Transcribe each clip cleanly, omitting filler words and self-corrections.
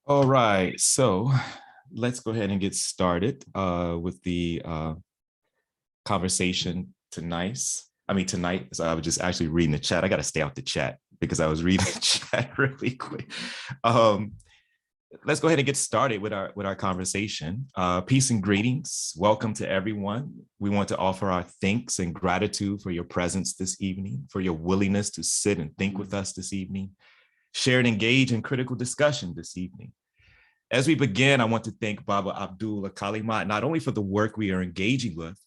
All right, so let's go ahead and get started with the conversation tonight. Tonight, so I was just actually reading the chat. I got to stay out the chat because I was reading the chat really quick. Um, let's go ahead and get started with our conversation. Peace and greetings. Welcome to everyone. We want to offer our thanks and gratitude for your presence this evening, for your willingness to sit and think with us this evening, share and engage in critical discussion this evening. As we begin, I want to thank Baba Abdul Alkalimat, not only for the work we are engaging with,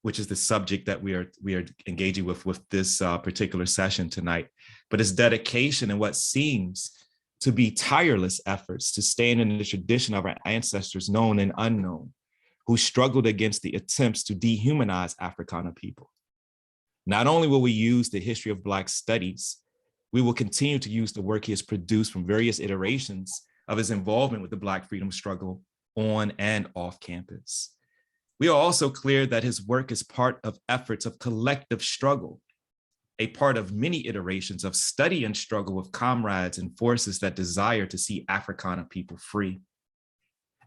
which is the subject that we are engaging with this particular session tonight, but his dedication and what seems to be tireless efforts to stay in the tradition of our ancestors, known and unknown, who struggled against the attempts to dehumanize Africana people. Not only will we use the history of Black studies, we will continue to use the work he has produced from various iterations of his involvement with the Black freedom struggle on and off campus. We are also clear that his work is part of efforts of collective struggle, a part of many iterations of study and struggle with comrades and forces that desire to see Africana people free.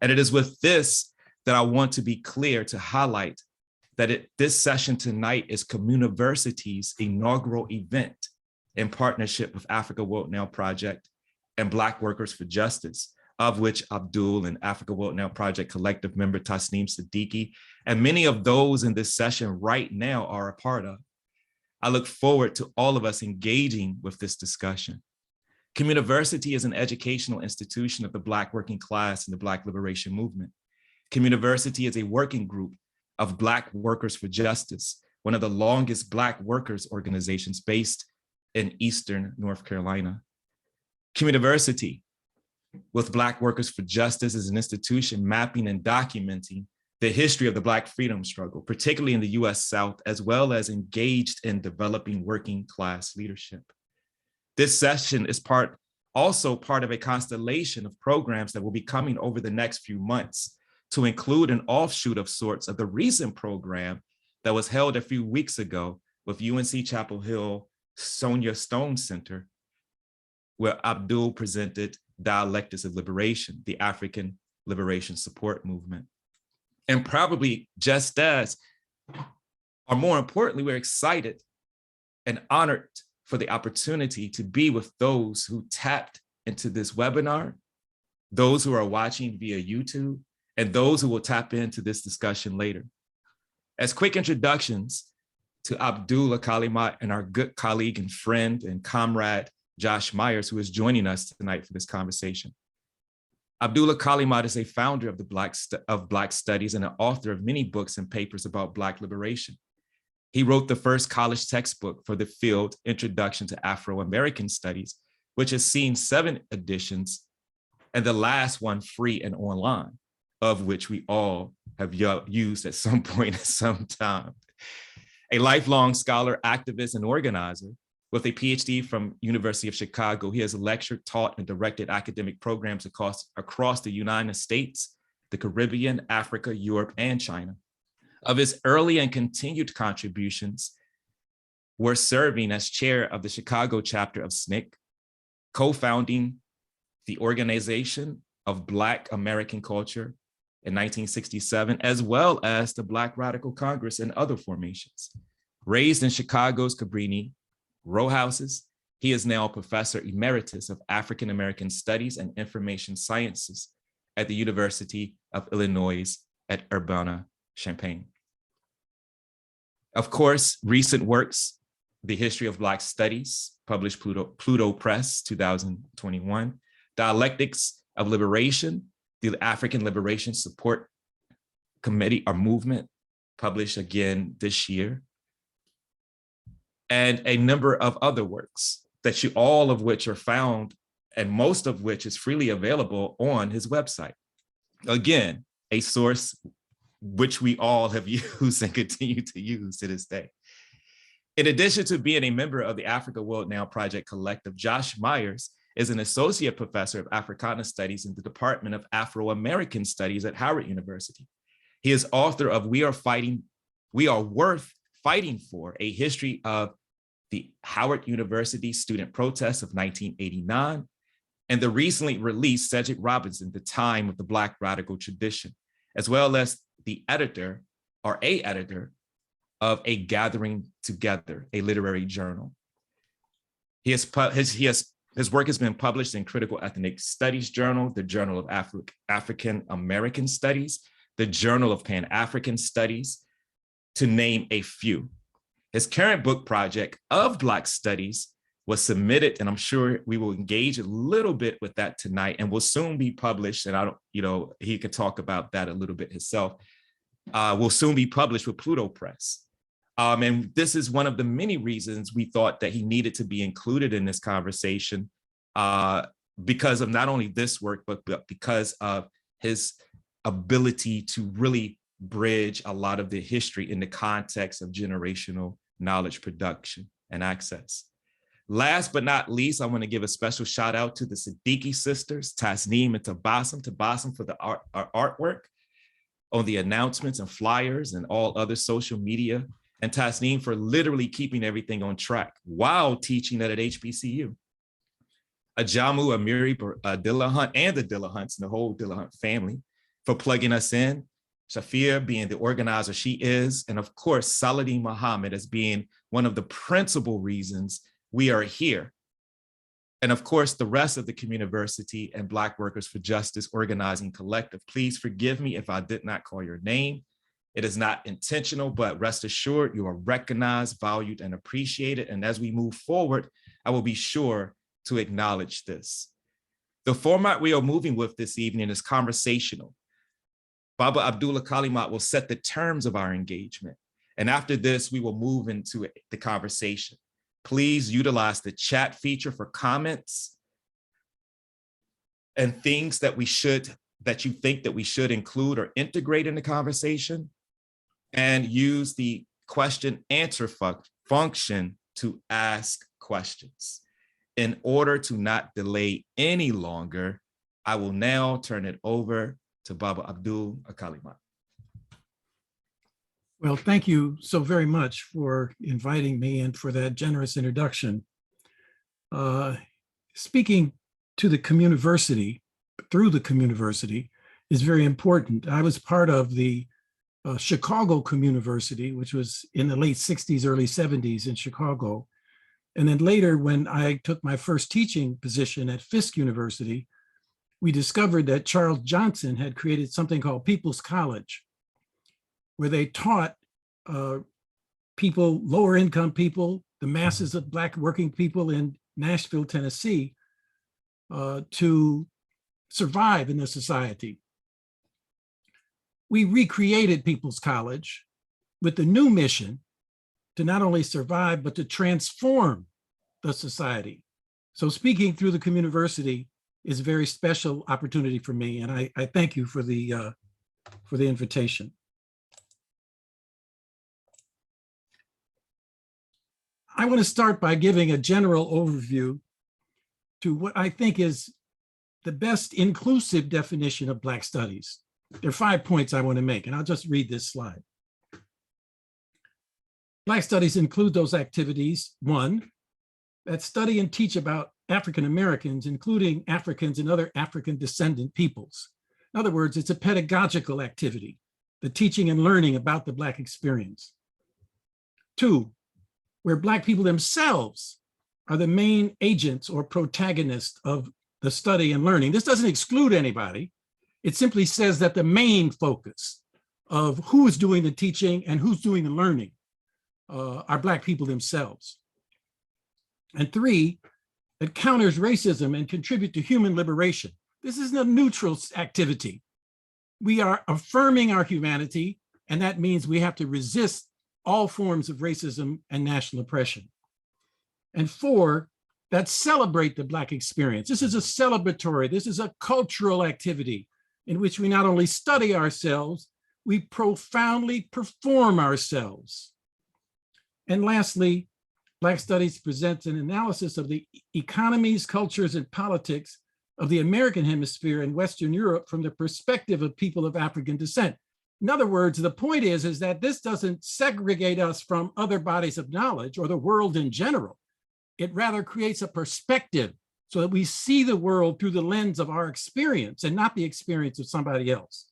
And it is with this that I want to be clear to highlight that this session tonight is Communiversity's inaugural event in partnership with Africa World Now Project and Black Workers for Justice, of which Abdul and Africa World Now Project collective member Tasneem Siddiqui, and many of those in this session right now are a part of. I look forward to all of us engaging with this discussion. Communiversity is an educational institution of the Black working class and the Black liberation movement. Communiversity is a working group of Black Workers for Justice, one of the longest Black workers organizations based in Eastern North Carolina. Communiversity with Black Workers for Justice is an institution mapping and documenting the history of the Black freedom struggle, particularly in the US South, as well as engaged in developing working class leadership. This session is also part of a constellation of programs that will be coming over the next few months to include an offshoot of sorts of the recent program that was held a few weeks ago with UNC Chapel Hill Sonia Stone Center, where Abdul presented Dialectics of Liberation, the African Liberation Support Movement. And probably just as, or more importantly, we're excited and honored for the opportunity to be with those who tapped into this webinar, those who are watching via YouTube, and those who will tap into this discussion later. As quick introductions to Abdul Alkalimat and our good colleague and friend and comrade, Josh Myers, who is joining us tonight for this conversation. Abdul Alkalimat is a founder of Black Studies and an author of many books and papers about Black liberation. He wrote the first college textbook for the field, Introduction to Afro-American Studies, which has seen 7 editions, and the last one free and online, of which we all have used at some point at some time. A lifelong scholar, activist, and organizer, with a PhD from University of Chicago, he has lectured, taught, and directed academic programs across the United States, the Caribbean, Africa, Europe, and China. Of his early and continued contributions were serving as chair of the Chicago chapter of SNCC, co-founding the Organization of Black American Culture in 1967, as well as the Black Radical Congress and other formations. Raised in Chicago's Cabrini row houses, he is now a professor emeritus of African American Studies and Information Sciences at the University of Illinois at Urbana-Champaign. Of course, recent works, The History of Black Studies, published Pluto Press, 2021, Dialectics of Liberation, the African Liberation Support Committee or Movement, published again this year, and a number of other works that all of which are found, and most of which is freely available on his website. Again, a source which we all have used and continue to use to this day. In addition to being a member of the Africa World Now Project Collective, Josh Myers is an associate professor of Africana Studies in the Department of Afro-American Studies at Howard University. He is author of We Are Worth Fighting For, a history of the Howard University student protests of 1989, and the recently released Cedric Robinson, The Time of the Black Radical Tradition, as well as the editor or a editor of A Gathering Together, a literary journal. His work has been published in Critical Ethnic Studies Journal, the Journal of African American Studies, the Journal of Pan-African Studies, to name a few. His current book project of Black Studies was submitted, and I'm sure we will engage a little bit with that tonight, and will soon be published. And he could talk about that a little bit himself. Will soon be published with Pluto Press. And this is one of the many reasons we thought that he needed to be included in this conversation, because of not only this work, but because of his ability to really bridge a lot of the history in the context of generational knowledge production and access. Last but not least, I want to give a special shout out to the Siddiqui sisters, Tasneem and Tabassum for the artwork on the announcements and flyers and all other social media, and Tasneem for literally keeping everything on track while teaching that at HBCU. Ajamu, Amiri, Dillahunt, and the Dillahunts, and the whole Dillahunt family for plugging us in. Shafir being the organizer she is, and of course, Saladin Muhammad as being one of the principal reasons we are here. And of course, the rest of the Communiversity and Black Workers for Justice Organizing Collective. Please forgive me if I did not call your name. It is not intentional, but rest assured you are recognized, valued, and appreciated. And as we move forward, I will be sure to acknowledge this. The format we are moving with this evening is conversational. Baba Abdul Alkalimat will set the terms of our engagement. And after this, we will move into the conversation. Please utilize the chat feature for comments and things that you think that we should include or integrate in the conversation, and use the question answer function to ask questions. In order to not delay any longer, I will now turn it over to Baba Abdul Alkalimat. Well, thank you so very much for inviting me and for that generous introduction. Speaking to the Communiversity, through the Communiversity, is very important. I was part of the Chicago Communiversity, which was in the late 60s, early 70s in Chicago. And then later, when I took my first teaching position at Fisk University, we discovered that Charles Johnson had created something called People's College, where they taught people, lower income people, the masses of Black working people in Nashville, Tennessee, to survive in the society. We recreated People's College with the new mission to not only survive, but to transform the society. So speaking through the Communiversity is a very special opportunity for me, and I thank you for the invitation. I want to start by giving a general overview to what I think is the best inclusive definition of Black studies. There are 5 points I want to make, and I'll just read this slide. Black studies include those activities, 1, that study and teach about African Americans, including Africans and other African descendant peoples. In other words, it's a pedagogical activity, the teaching and learning about the Black experience. 2, where Black people themselves are the main agents or protagonists of the study and learning. This doesn't exclude anybody. It simply says that the main focus of who is doing the teaching and who's doing the learning are Black people themselves. And 3, that counters racism and contribute to human liberation. This isn't a neutral activity. We are affirming our humanity, and that means we have to resist all forms of racism and national oppression. And 4, that celebrate the Black experience. This is a celebratory, this is a cultural activity in which we not only study ourselves, we profoundly perform ourselves. And lastly, Black studies presents an analysis of the economies, cultures, and politics of the American hemisphere and Western Europe from the perspective of people of African descent. In other words, the point is that this doesn't segregate us from other bodies of knowledge or the world in general. It rather creates a perspective so that we see the world through the lens of our experience and not the experience of somebody else.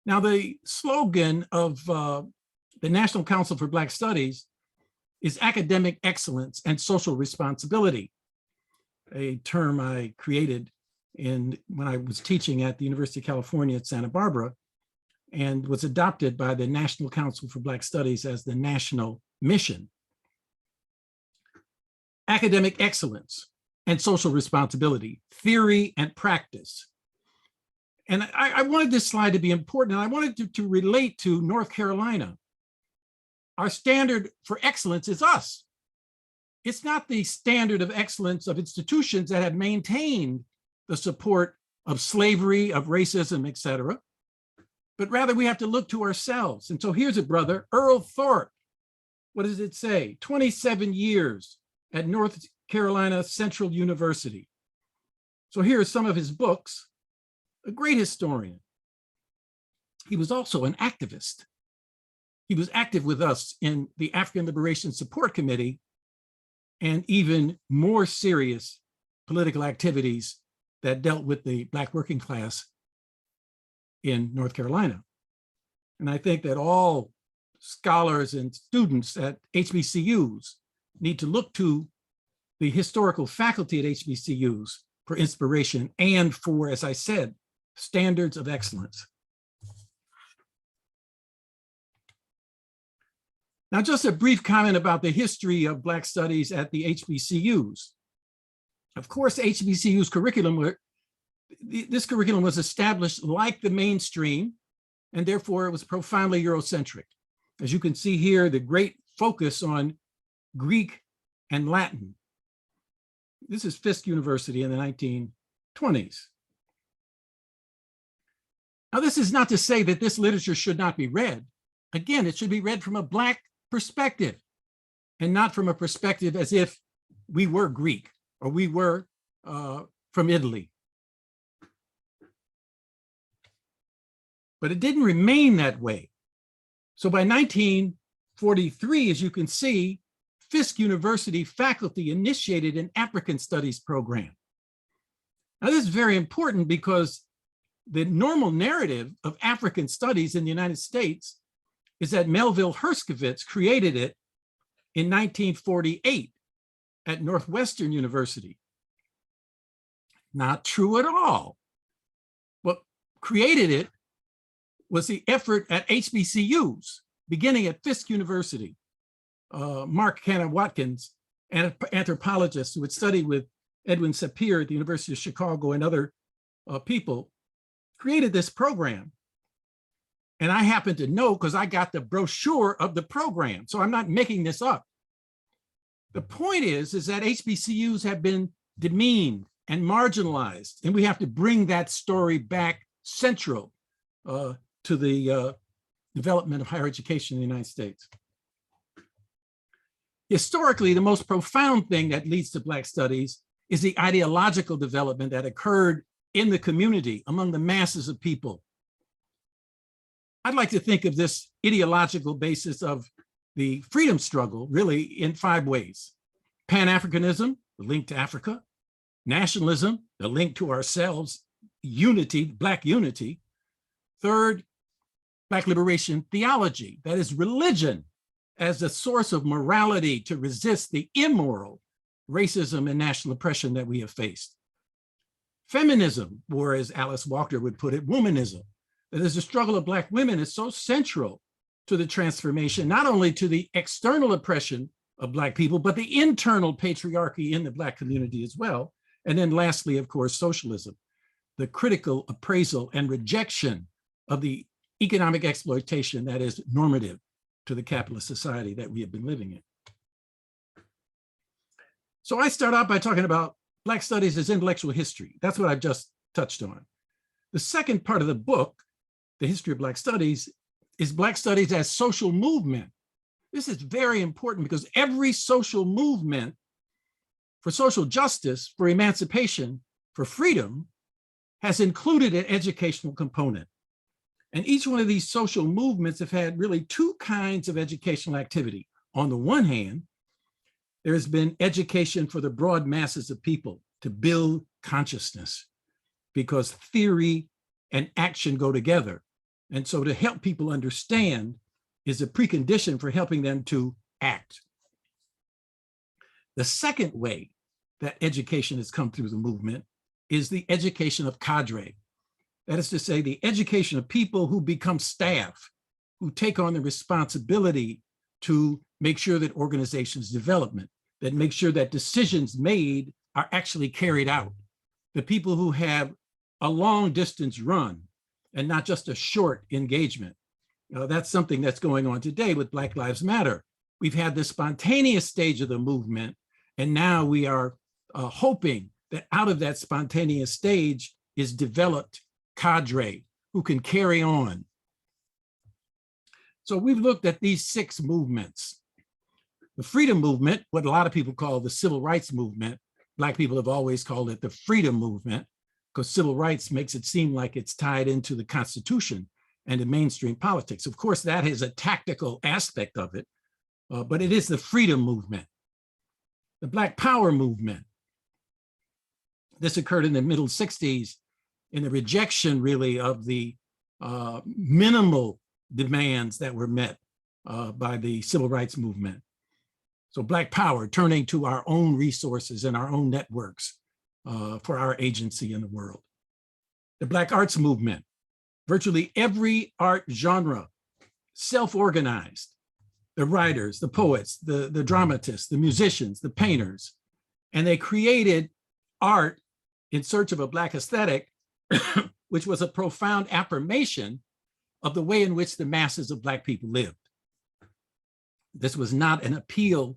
Now, the slogan of the National Council for Black Studies is academic excellence and social responsibility, a term I created when I was teaching at the University of California at Santa Barbara, and was adopted by the National Council for Black Studies as the national mission. Academic excellence and social responsibility, theory and practice. And I wanted this slide to be important, and I wanted to relate to North Carolina. Our standard for excellence is us. It's not the standard of excellence of institutions that have maintained the support of slavery, of racism, et cetera, but rather we have to look to ourselves. And so here's a brother, Earl Thorpe. What does it say? 27 years at North Carolina Central University. So here are some of his books. A great historian. He was also an activist. He was active with us in the African Liberation Support Committee and even more serious political activities that dealt with the Black working class in North Carolina. And I think that all scholars and students at HBCUs need to look to the historical faculty at HBCUs for inspiration and for, as I said, standards of excellence. Now, just a brief comment about the history of Black studies at the HBCUs. Of course, HBCU's curriculum, this curriculum was established like the mainstream, and therefore it was profoundly Eurocentric. As you can see here, the great focus on Greek and Latin. This is Fisk University in the 1920s. Now, this is not to say that this literature should not be read. Again, it should be read from a Black perspective and not from a perspective as if we were Greek or we were from Italy. But it didn't remain that way. So by 1943, as you can see, Fisk University faculty initiated an African Studies program. Now, this is very important because the normal narrative of African studies in the United States is that Melville Herskovits created it in 1948 at Northwestern University. Not true at all. What created it was the effort at HBCUs, beginning at Fisk University. Mark Canna Watkins, an anthropologist who had studied with Edwin Sapir at the University of Chicago and other people, created this program. And I happen to know because I got the brochure of the program. So I'm not making this up. The point is that HBCUs have been demeaned and marginalized, and we have to bring that story back central to the development of higher education in the United States. Historically, the most profound thing that leads to Black studies is the ideological development that occurred in the community among the masses of people. I'd like to think of this ideological basis of the freedom struggle really in 5 ways. Pan-Africanism, the link to Africa. Nationalism, the link to ourselves. Unity, Black unity. Third, Black liberation theology, that is religion as a source of morality to resist the immoral racism and national oppression that we have faced. Feminism, or as Alice Walker would put it, womanism. That is, the struggle of Black women is so central to the transformation, not only to the external oppression of Black people, but the internal patriarchy in the Black community as well. And then lastly, of course, socialism, the critical appraisal and rejection of the economic exploitation that is normative to the capitalist society that we have been living in. So I start out by talking about Black studies as intellectual history. That's what I've just touched on. The second part of the book, The History of Black Studies, is Black studies as social movement. This is very important because every social movement for social justice, for emancipation, for freedom, has included an educational component. And each one of these social movements have had really 2 kinds of educational activity. On the one hand, There has been education for the broad masses of people to build consciousness, because theory and action go together. And so to help people understand is a precondition for helping them to act. The second way that education has come through the movement is the education of cadre. That is to say, the education of people who become staff, who take on the responsibility to make sure that organizations development, that make sure that decisions made are actually carried out. The people who have a long distance run and not just a short engagement. That's something that's going on today with Black Lives Matter. We've had the spontaneous stage of the movement, and now we are hoping that out of that spontaneous stage is developed cadre who can carry on. So we've looked at these 6 movements. The freedom movement, what a lot of people call the civil rights movement, Black people have always called it the freedom movement, because civil rights makes it seem like it's tied into the Constitution and in mainstream politics. Of course, that is a tactical aspect of it, but it is the freedom movement. The Black Power movement. This occurred in the middle 60s in the rejection, really, of the minimal demands that were met by the civil rights movement. So Black Power, turning to our own resources and our own networks for our agency in the world. The Black Arts movement, virtually every art genre self-organized. The writers, the poets, the dramatists, the musicians, the painters, and they created art in search of a Black aesthetic, which was a profound affirmation of the way in which the masses of Black people lived. This was not an appeal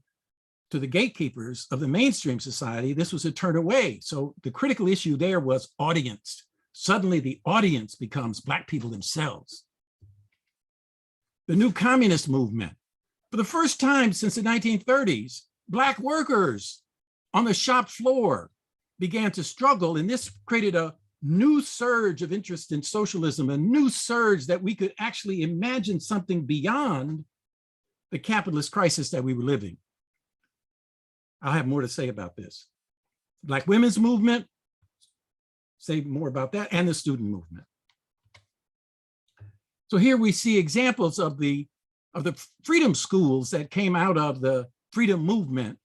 to the gatekeepers of the mainstream society. This was a turn away. So the critical issue there was audience. Suddenly the audience becomes Black people themselves. The new communist movement. For the first time since the 1930s, Black workers on the shop floor began to struggle, and this created a new surge of interest in socialism, a new surge that we could actually imagine something beyond the capitalist crisis that we were living. I'll have more to say about this. Black women's movement, say more about that, and the student movement. So here we see examples of the freedom schools that came out of the freedom movement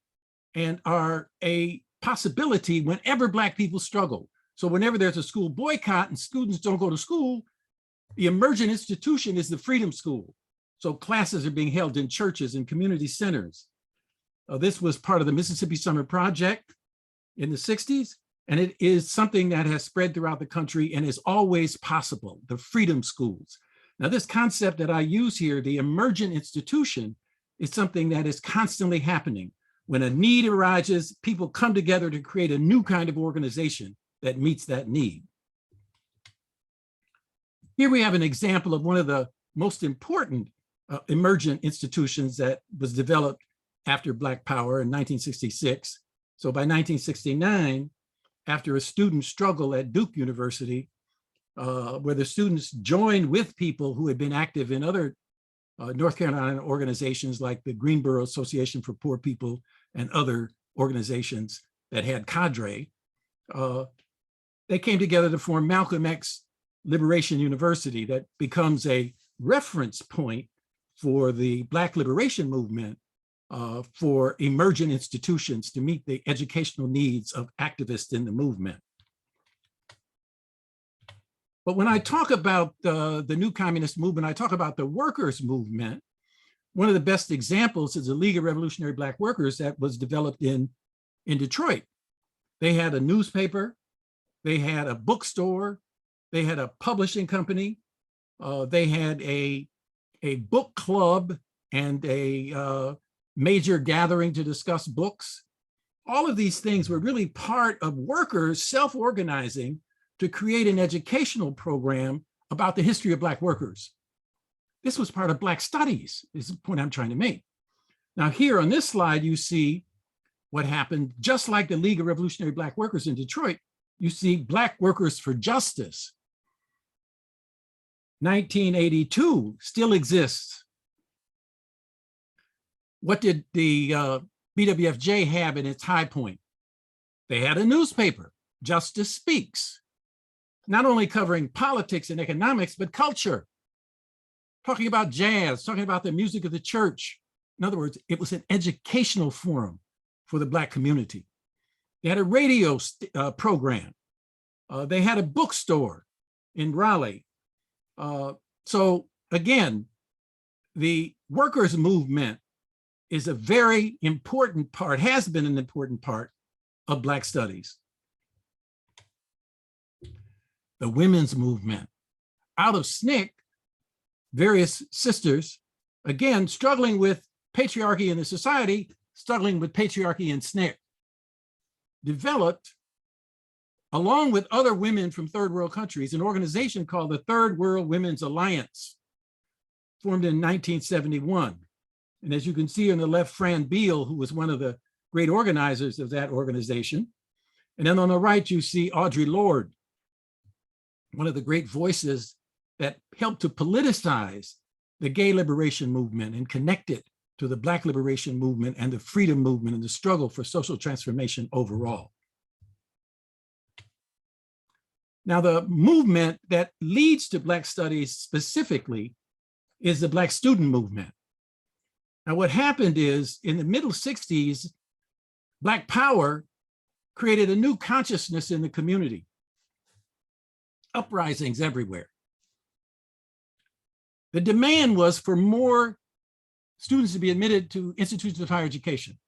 and are a possibility whenever Black people struggle. So whenever there's a school boycott and students don't go to school, the emergent institution is the freedom school. So classes are being held in churches and community centers. This was part of the Mississippi Summer Project in the 60s, and it is something that has spread throughout the country and is always possible, the freedom schools. Now, this concept that I use here, the emergent institution, is something that is constantly happening. When a need arises, people come together to create a new kind of organization that meets that need. Here we have an example of one of the most important emergent institutions that was developed after Black Power in 1966. So by 1969, after a student struggle at Duke University, where the students joined with people who had been active in other North Carolina organizations like the Greenboro Association for Poor People and other organizations that had cadre, they came together to form Malcolm X Liberation University that becomes a reference point for the Black liberation movement for emergent institutions to meet the educational needs of activists in the movement. But when I talk about the new communist movement, I talk about the workers' movement. One of the best examples is the League of Revolutionary Black Workers that was developed in Detroit. They had a newspaper, they had a bookstore, they had a publishing company, they had a book club and a major gathering to discuss books. All of these things were really part of workers self-organizing to create an educational program about the history of Black workers. This was part of Black studies, is the point I'm trying to make. Now here on this slide, you see what happened, just like the League of Revolutionary Black Workers in Detroit, you see Black Workers for Justice. 1982 still exists. What did the BWFJ have in its high point. They had a newspaper, Justice Speaks, not only covering politics and economics, but culture, talking about jazz, talking about the music of the church. In other words, it was an educational forum for the Black community. They had a radio program. They had a bookstore in Raleigh. So again, the workers' movement is a very important part, has been an important part of Black studies. The women's movement. Out of SNCC, various sisters, again, struggling with patriarchy in the society, struggling with patriarchy in SNCC, developed, along with other women from third world countries, an organization called the Third World Women's Alliance, formed in 1971. And as you can see on the left, Fran Beal, who was one of the great organizers of that organization. And then on the right, you see Audre Lorde, one of the great voices that helped to politicize the gay liberation movement and connect it to the Black liberation movement and the freedom movement and the struggle for social transformation overall. Now, the movement that leads to Black studies specifically is the Black student movement. Now, what happened is in the middle 60s, Black power created a new consciousness in the community, uprisings everywhere. The demand was for more students to be admitted to institutions of higher education.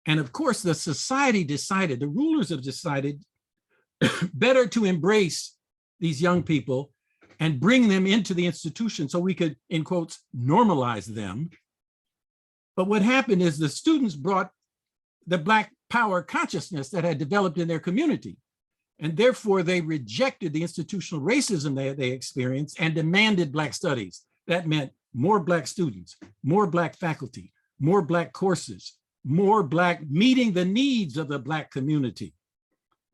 And of course, the society decided, the rulers have decided, better to embrace these young people and bring them into the institution so we could, in quotes, normalize them. But what happened is the students brought the Black power consciousness that had developed in their community. And therefore they rejected the institutional racism they experienced and demanded Black studies. That meant more Black students, more Black faculty, more Black courses, more Black meeting the needs of the Black community.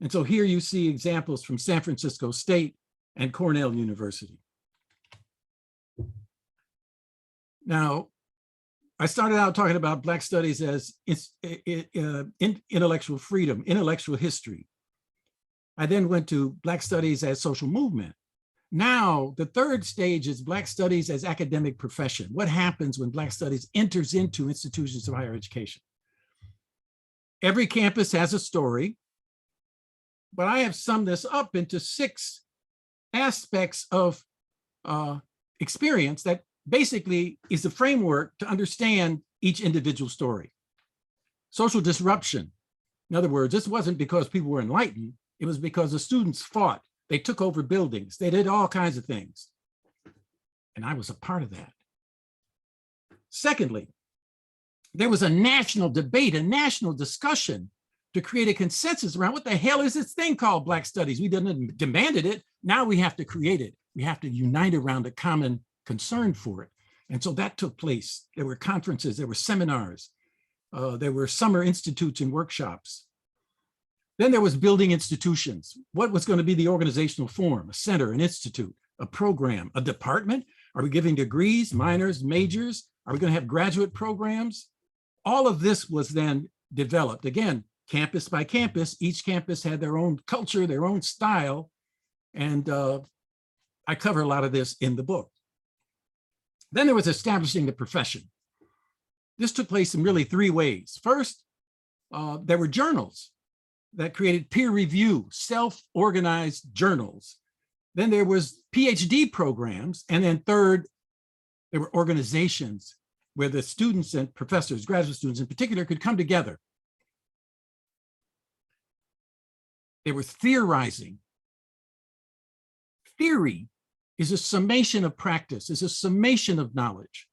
And so here you see examples from San Francisco State and Cornell University. Now, I started out talking about Black studies as intellectual freedom, intellectual history. I then went to Black studies as social movement. Now, the third stage is Black studies as academic profession. What happens when Black studies enters into institutions of higher education? Every campus has a story, but I have summed this up into 6 aspects of experience that basically is the framework to understand each individual story. Social disruption. In other words, this wasn't because people were enlightened, it was because the students fought. They took over buildings. They did all kinds of things. And I was a part of that. Secondly, there was a national debate, a national discussion to create a consensus around what the hell is this thing called Black studies? We didn't demanded it. Now we have to create it. We have to unite around a common concern for it. And so that took place. There were conferences, there were seminars, there were summer institutes and workshops. Then there was building institutions. What was going to be the organizational form? A center, an institute, a program, a department? Are we giving degrees, minors, majors? Are we going to have graduate programs? All of this was then developed. Again, campus by campus, each campus had their own culture, their own style. And I cover a lot of this in the book. Then there was establishing the profession. This took place in really 3 ways. First, there were journals that created peer review, self-organized journals. Then there was PhD programs. And then third, there were organizations where the students and professors, graduate students in particular, could come together. They were theorizing. Theory is a summation of practice, is a summation of knowledge.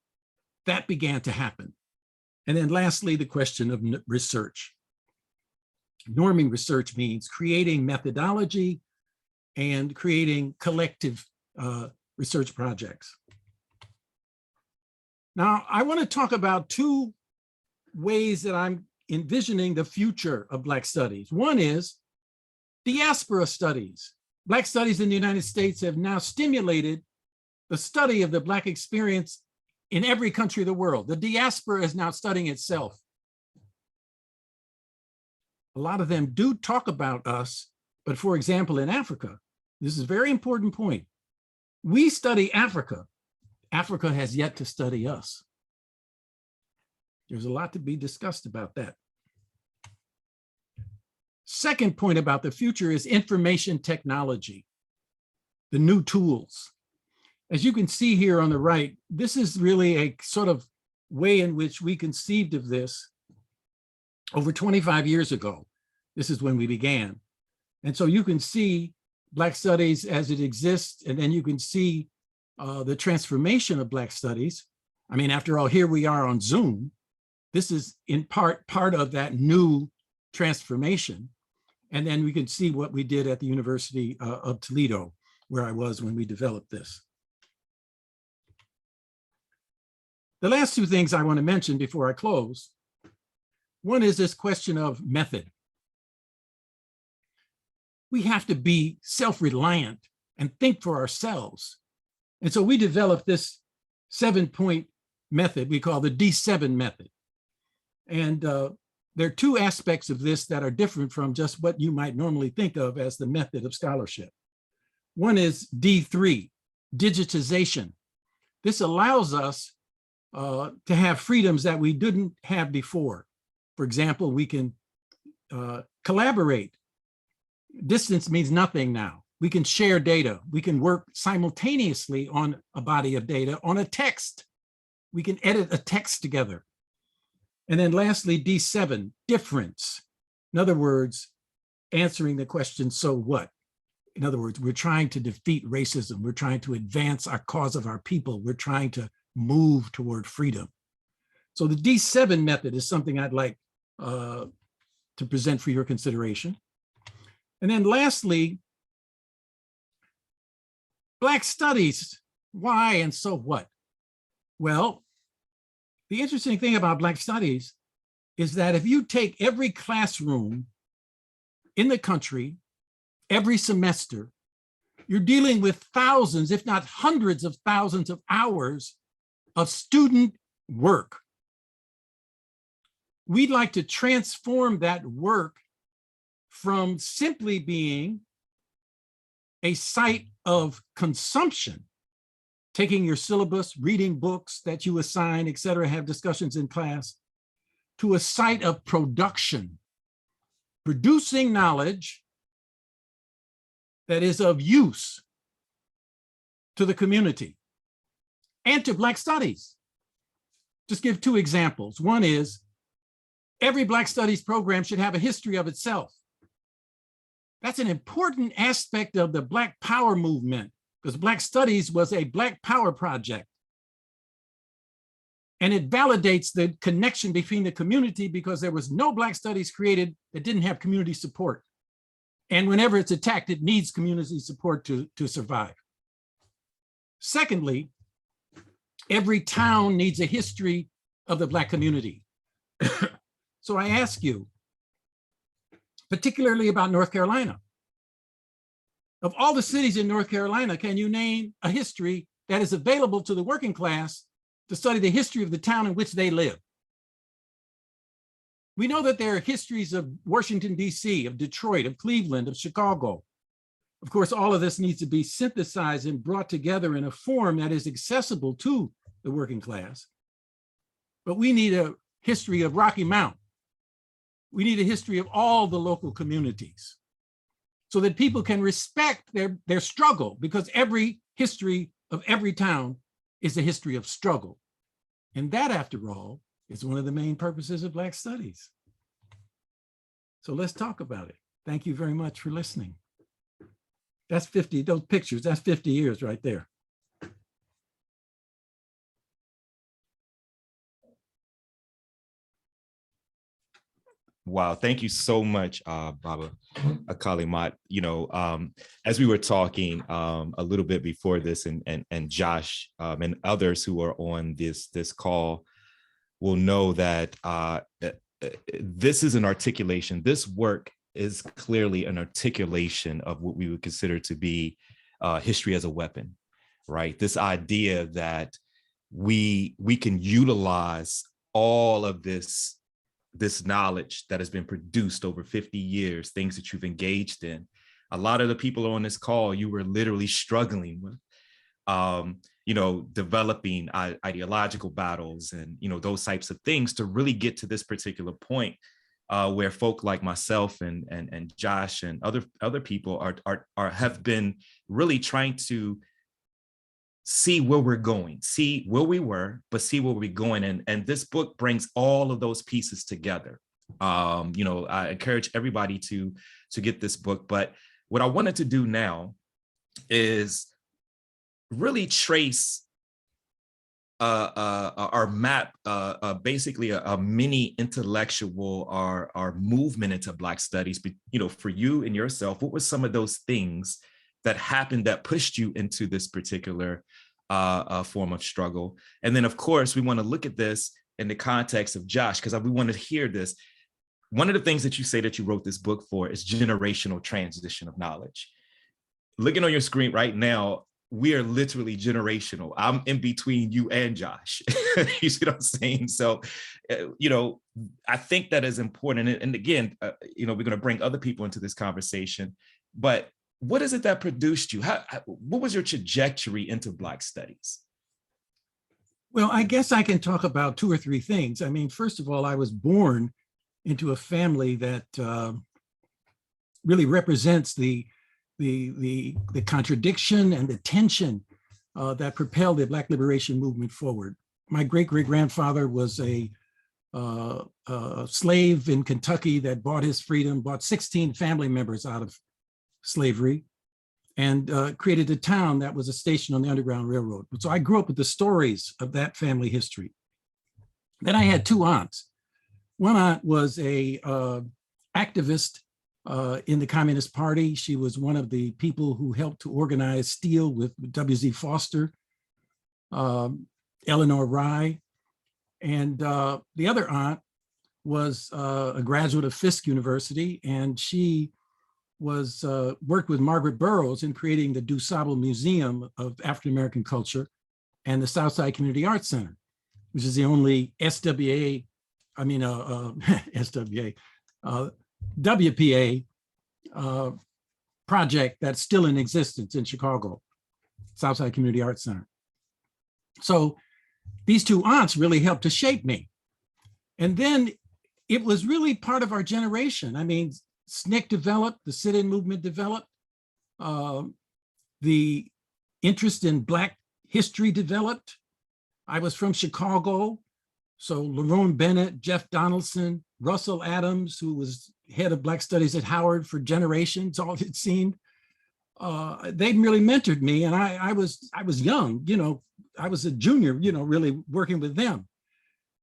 That began to happen. And then lastly, the question of research. Norming research means creating methodology and creating collective research projects. Now, I want to talk about 2 ways that I'm envisioning the future of Black studies. One is diaspora studies. Black studies in the United States have now stimulated the study of the Black experience in every country of the world. The diaspora is now studying itself. A lot of them do talk about us, but for example, in Africa, this is a very important point. We study Africa. Africa has yet to study us. There's a lot to be discussed about that. Second point about the future is information technology, the new tools. As you can see here on the right, this is really a sort of way in which we conceived of this over 25 years ago. This is when we began. And so you can see Black Studies as it exists, and then you can see the transformation of Black Studies. I mean, after all, here we are on Zoom. This is in part of that new transformation. And then we can see what we did at the University of Toledo, where I was when we developed this. The last two things I want to mention before I close. One is this question of method. We have to be self-reliant and think for ourselves. And so we developed this 7-point method we call the D7 method. And there are two aspects of this that are different from just what you might normally think of as the method of scholarship. One is D3, digitization. This allows us to have freedoms that we didn't have before. For example, we can collaborate. Distance means nothing now. We can share data. We can work simultaneously on a body of data, on a text. We can edit a text together. And then lastly, D7, difference. In other words, answering the question, so what? In other words, we're trying to defeat racism. We're trying to advance our cause of our people. We're trying to move toward freedom. So the D7 method is something I'd like to present for your consideration. And then lastly, Black Studies, why and so what? Well, the interesting thing about Black Studies is that if you take every classroom in the country, every semester, you're dealing with thousands, if not hundreds of thousands of hours of student work. We'd like to transform that work from simply being a site of consumption, taking your syllabus, reading books that you assign, et cetera, have discussions in class, to a site of production, producing knowledge that is of use to the community and to Black Studies. Just give two examples. One is every Black Studies program should have a history of itself. That's an important aspect of the Black Power movement, because Black Studies was a Black Power project. And it validates the connection between the community, because there was no Black Studies created that didn't have community support. And whenever it's attacked, it needs community support to survive. Secondly, every town needs a history of the Black community. So I ask you, particularly about North Carolina, of all the cities in North Carolina, can you name a history that is available to the working class to study the history of the town in which they live? We know that there are histories of Washington, D.C., of Detroit, of Cleveland, of Chicago. Of course, all of this needs to be synthesized and brought together in a form that is accessible to the working class. But we need a history of Rocky Mount. We need a history of all the local communities so that people can respect their struggle, because every history of every town is a history of struggle. And that, after all, is one of the main purposes of Black Studies. So let's talk about it. Thank you very much for listening. That's 50, those pictures, that's 50 years right there. Wow, thank you so much, Baba Alkalimat. You know, as we were talking a little bit before this, and Josh and others who are on this call will know that this is an articulation. This work is clearly an articulation of what we would consider to be history as a weapon, right? This idea that we can utilize all of this knowledge that has been produced over 50 years, things that you've engaged in. A lot of the people on this call, you were literally struggling with, developing ideological battles and, those types of things to really get to this particular point where folk like myself and Josh and other people have been really trying to see where we're going, see where we were, but see where we're going. And this book brings all of those pieces together. I encourage everybody to get this book. But what I wanted to do now is really trace our map, basically a mini intellectual, our movement into Black studies. But, for you and yourself, what were some of those things that happened that pushed you into this particular form of struggle? And then, of course, we want to look at this in the context of Josh, because we want to hear this. One of the things that you say that you wrote this book for is generational transition of knowledge. Looking on your screen right now, we are literally generational. I'm in between you and Josh. You see what I'm saying? So, I think that is important. And again, we're going to bring other people into this conversation, but what is it that produced you? What was your trajectory into Black studies? Well, I guess I can talk about two or three things. I mean, first of all, I was born into a family that really represents the contradiction and the tension that propelled the Black liberation movement forward. My great-great-grandfather was a slave in Kentucky that bought his freedom, bought 16 family members out of slavery, and created a town that was a station on the Underground Railroad. So I grew up with the stories of that family history. Then I had two aunts. One aunt was a activist in the Communist Party. She was one of the people who helped to organize Steel with W.Z. Foster, Eleanor Rye. And the other aunt was a graduate of Fisk University, and she was worked with Margaret Burroughs in creating the DuSable Museum of African American Culture and the Southside Community Arts Center, which is the only WPA project that's still in existence in Chicago, Southside Community Arts Center. So these two aunts really helped to shape me. And then it was really part of our generation. I mean, SNCC developed, the sit-in movement developed, the interest in Black history developed. I was from Chicago, so Lerone Bennett, Jeff Donaldson, Russell Adams, who was head of Black Studies at Howard for generations, all it seemed. They really mentored me, and I was young, I was a junior, really working with them.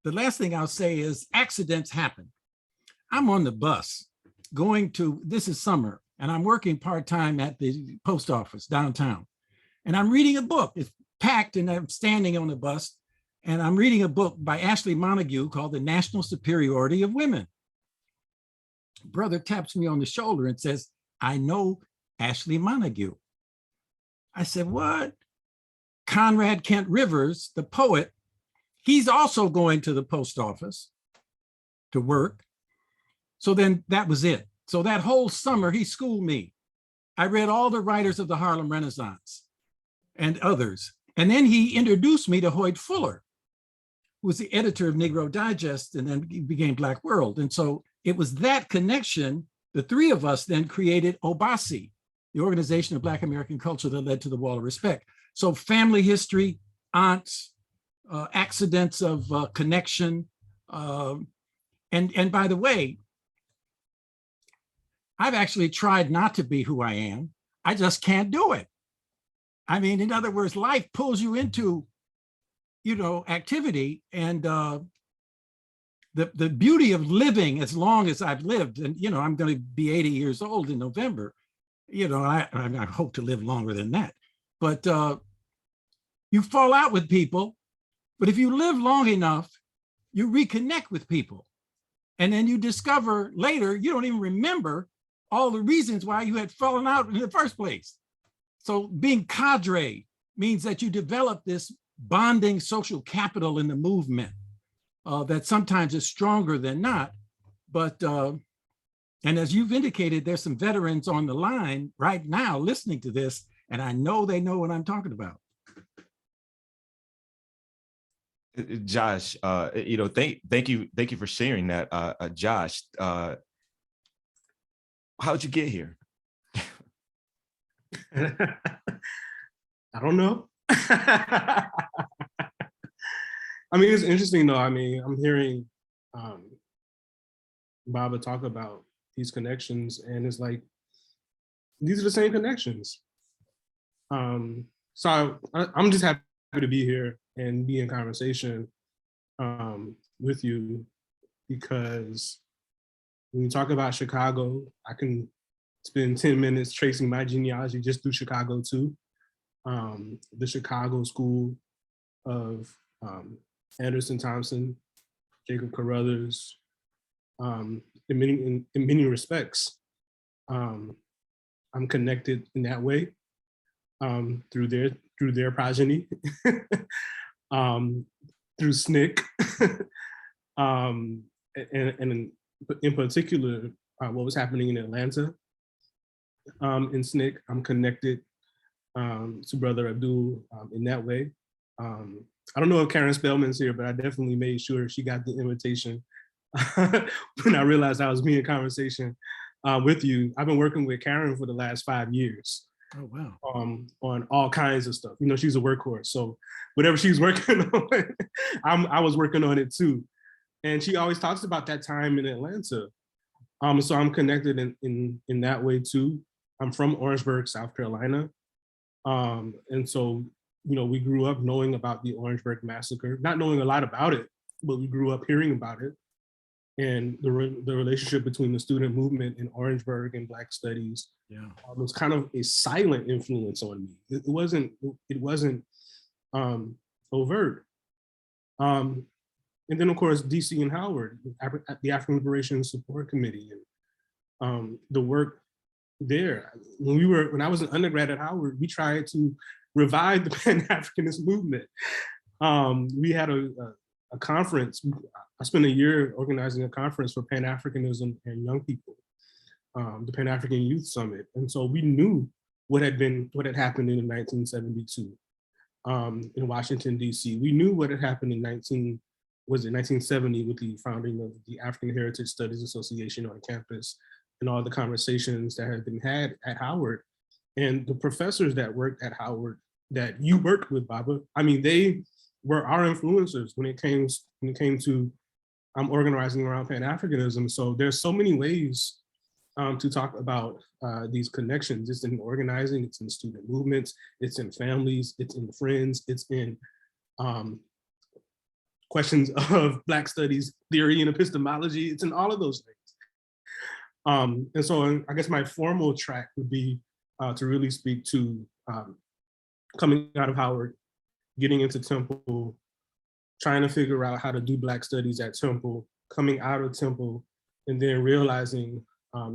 The last thing I'll say is accidents happen. I'm on the bus going to, this is summer, and I'm working part-time at the post office downtown. And I'm reading a book, it's packed, and I'm standing on the bus, and I'm reading a book by Ashley Montague called The National Superiority of Women. Brother taps me on the shoulder and says, "I know Ashley Montague." I said, "What?" Conrad Kent Rivers, the poet, he's also going to the post office to work. So then that was it. So that whole summer, he schooled me. I read all the writers of the Harlem Renaissance and others. And then he introduced me to Hoyt Fuller, who was the editor of Negro Digest and then became Black World. And so it was that connection, the three of us then created OBASI, the Organization of Black American Culture, that led to the Wall of Respect. So family history, aunts, accidents of connection. And by the way, I've actually tried not to be who I am. I just can't do it. I mean, in other words, life pulls you into, activity, and the beauty of living as long as I've lived, and I'm going to be 80 years old in November. I hope to live longer than that. But you fall out with people, but if you live long enough, you reconnect with people, and then you discover later you don't even remember all the reasons why you had fallen out in the first place. So being cadre means that you develop this bonding social capital in the movement that sometimes is stronger than not. But, and as you've indicated, there's some veterans on the line right now listening to this, and I know they know what I'm talking about. Josh, thank you for sharing that. Josh, how'd you get here? I don't know. I mean, it's interesting though. I mean, I'm hearing Baba talk about these connections, and it's like, these are the same connections. So I'm just happy to be here and be in conversation with you, because when you talk about Chicago, I can spend 10 minutes tracing my genealogy just through Chicago too. The Chicago School of Anderson Thompson, Jacob Carruthers, in many respects, I'm connected in that way through their progeny, through SNCC, and in particular, what was happening in Atlanta. In SNCC, I'm connected to Brother Abdul in that way. I don't know if Karen Spellman's here, but I definitely made sure she got the invitation when I realized I was being in conversation with you. I've been working with Karen for the last 5 years. Oh, wow. On all kinds of stuff. You know, she's a workhorse. So whatever she's working on, I was working on it too. And she always talks about that time in Atlanta. So I'm connected in that way too. I'm from Orangeburg, South Carolina. And so, you know, we grew up knowing about the Orangeburg massacre, not knowing a lot about it, but we grew up hearing about it. And the relationship between the student movement in Orangeburg and Black studies was kind of a silent influence on me. It wasn't overt. And then of course, DC and Howard, the African Liberation Support Committee, and the work there. When I was an undergrad at Howard, we tried to revive the Pan-Africanist movement. We had a conference. I spent a year organizing a conference for Pan-Africanism and young people, the Pan-African Youth Summit. And so we knew what had happened in 1972 in Washington, DC. We knew what had happened in 1970 with the founding of the African Heritage Studies Association on campus, and all the conversations that had been had at Howard. And the professors that worked at Howard that you worked with, Baba, I mean, they were our influencers when it came to organizing around Pan-Africanism. So there's so many ways to talk about these connections. It's in organizing, it's in student movements, it's in families, it's in friends, it's in questions of Black studies theory and epistemology, it's in all of those things. And so I guess my formal track would be to really speak to coming out of Howard, getting into Temple, trying to figure out how to do Black studies at Temple, coming out of Temple, and then realizing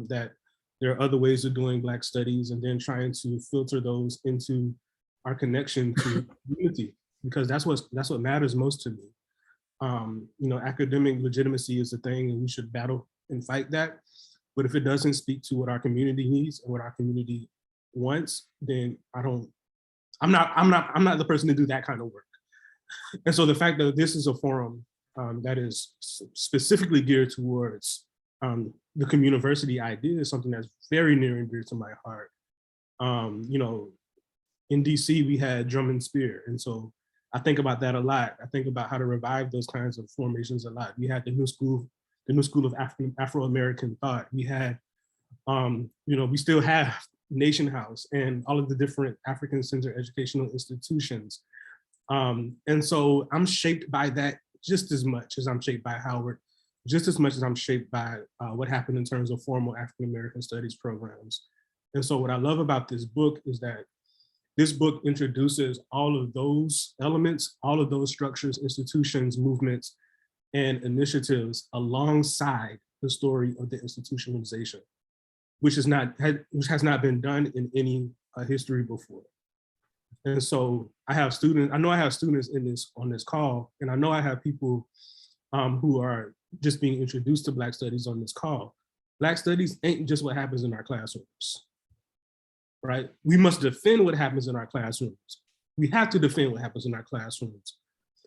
that there are other ways of doing Black studies, and then trying to filter those into our connection to community, because that's what matters most to me. You know, academic legitimacy is a thing, and we should battle and fight that. But if it doesn't speak to what our community needs and what our community wants, then I'm not the person to do that kind of work. And so the fact that this is a forum that is specifically geared towards the Communiversity idea is something that's very near and dear to my heart. You know, in DC, we had Drum and Spear. And so I think about that a lot. I think about how to revive those kinds of formations a lot. We had the New School of Afro-American thought. We had, you know, we still have Nation House and all of the different African-centered educational institutions. And so I'm shaped by that just as much as I'm shaped by Howard, just as much as I'm shaped by what happened in terms of formal African-American studies programs. And so what I love about this book is that this book introduces all of those elements, all of those structures, institutions, movements, and initiatives alongside the story of the institutionalization, which has not been done in any history before. And so I have students, I know I have students on this call, and I know I have people who are just being introduced to Black studies on this call. Black studies ain't just what happens in our classrooms, right? We must defend what happens in our classrooms. We have to defend what happens in our classrooms,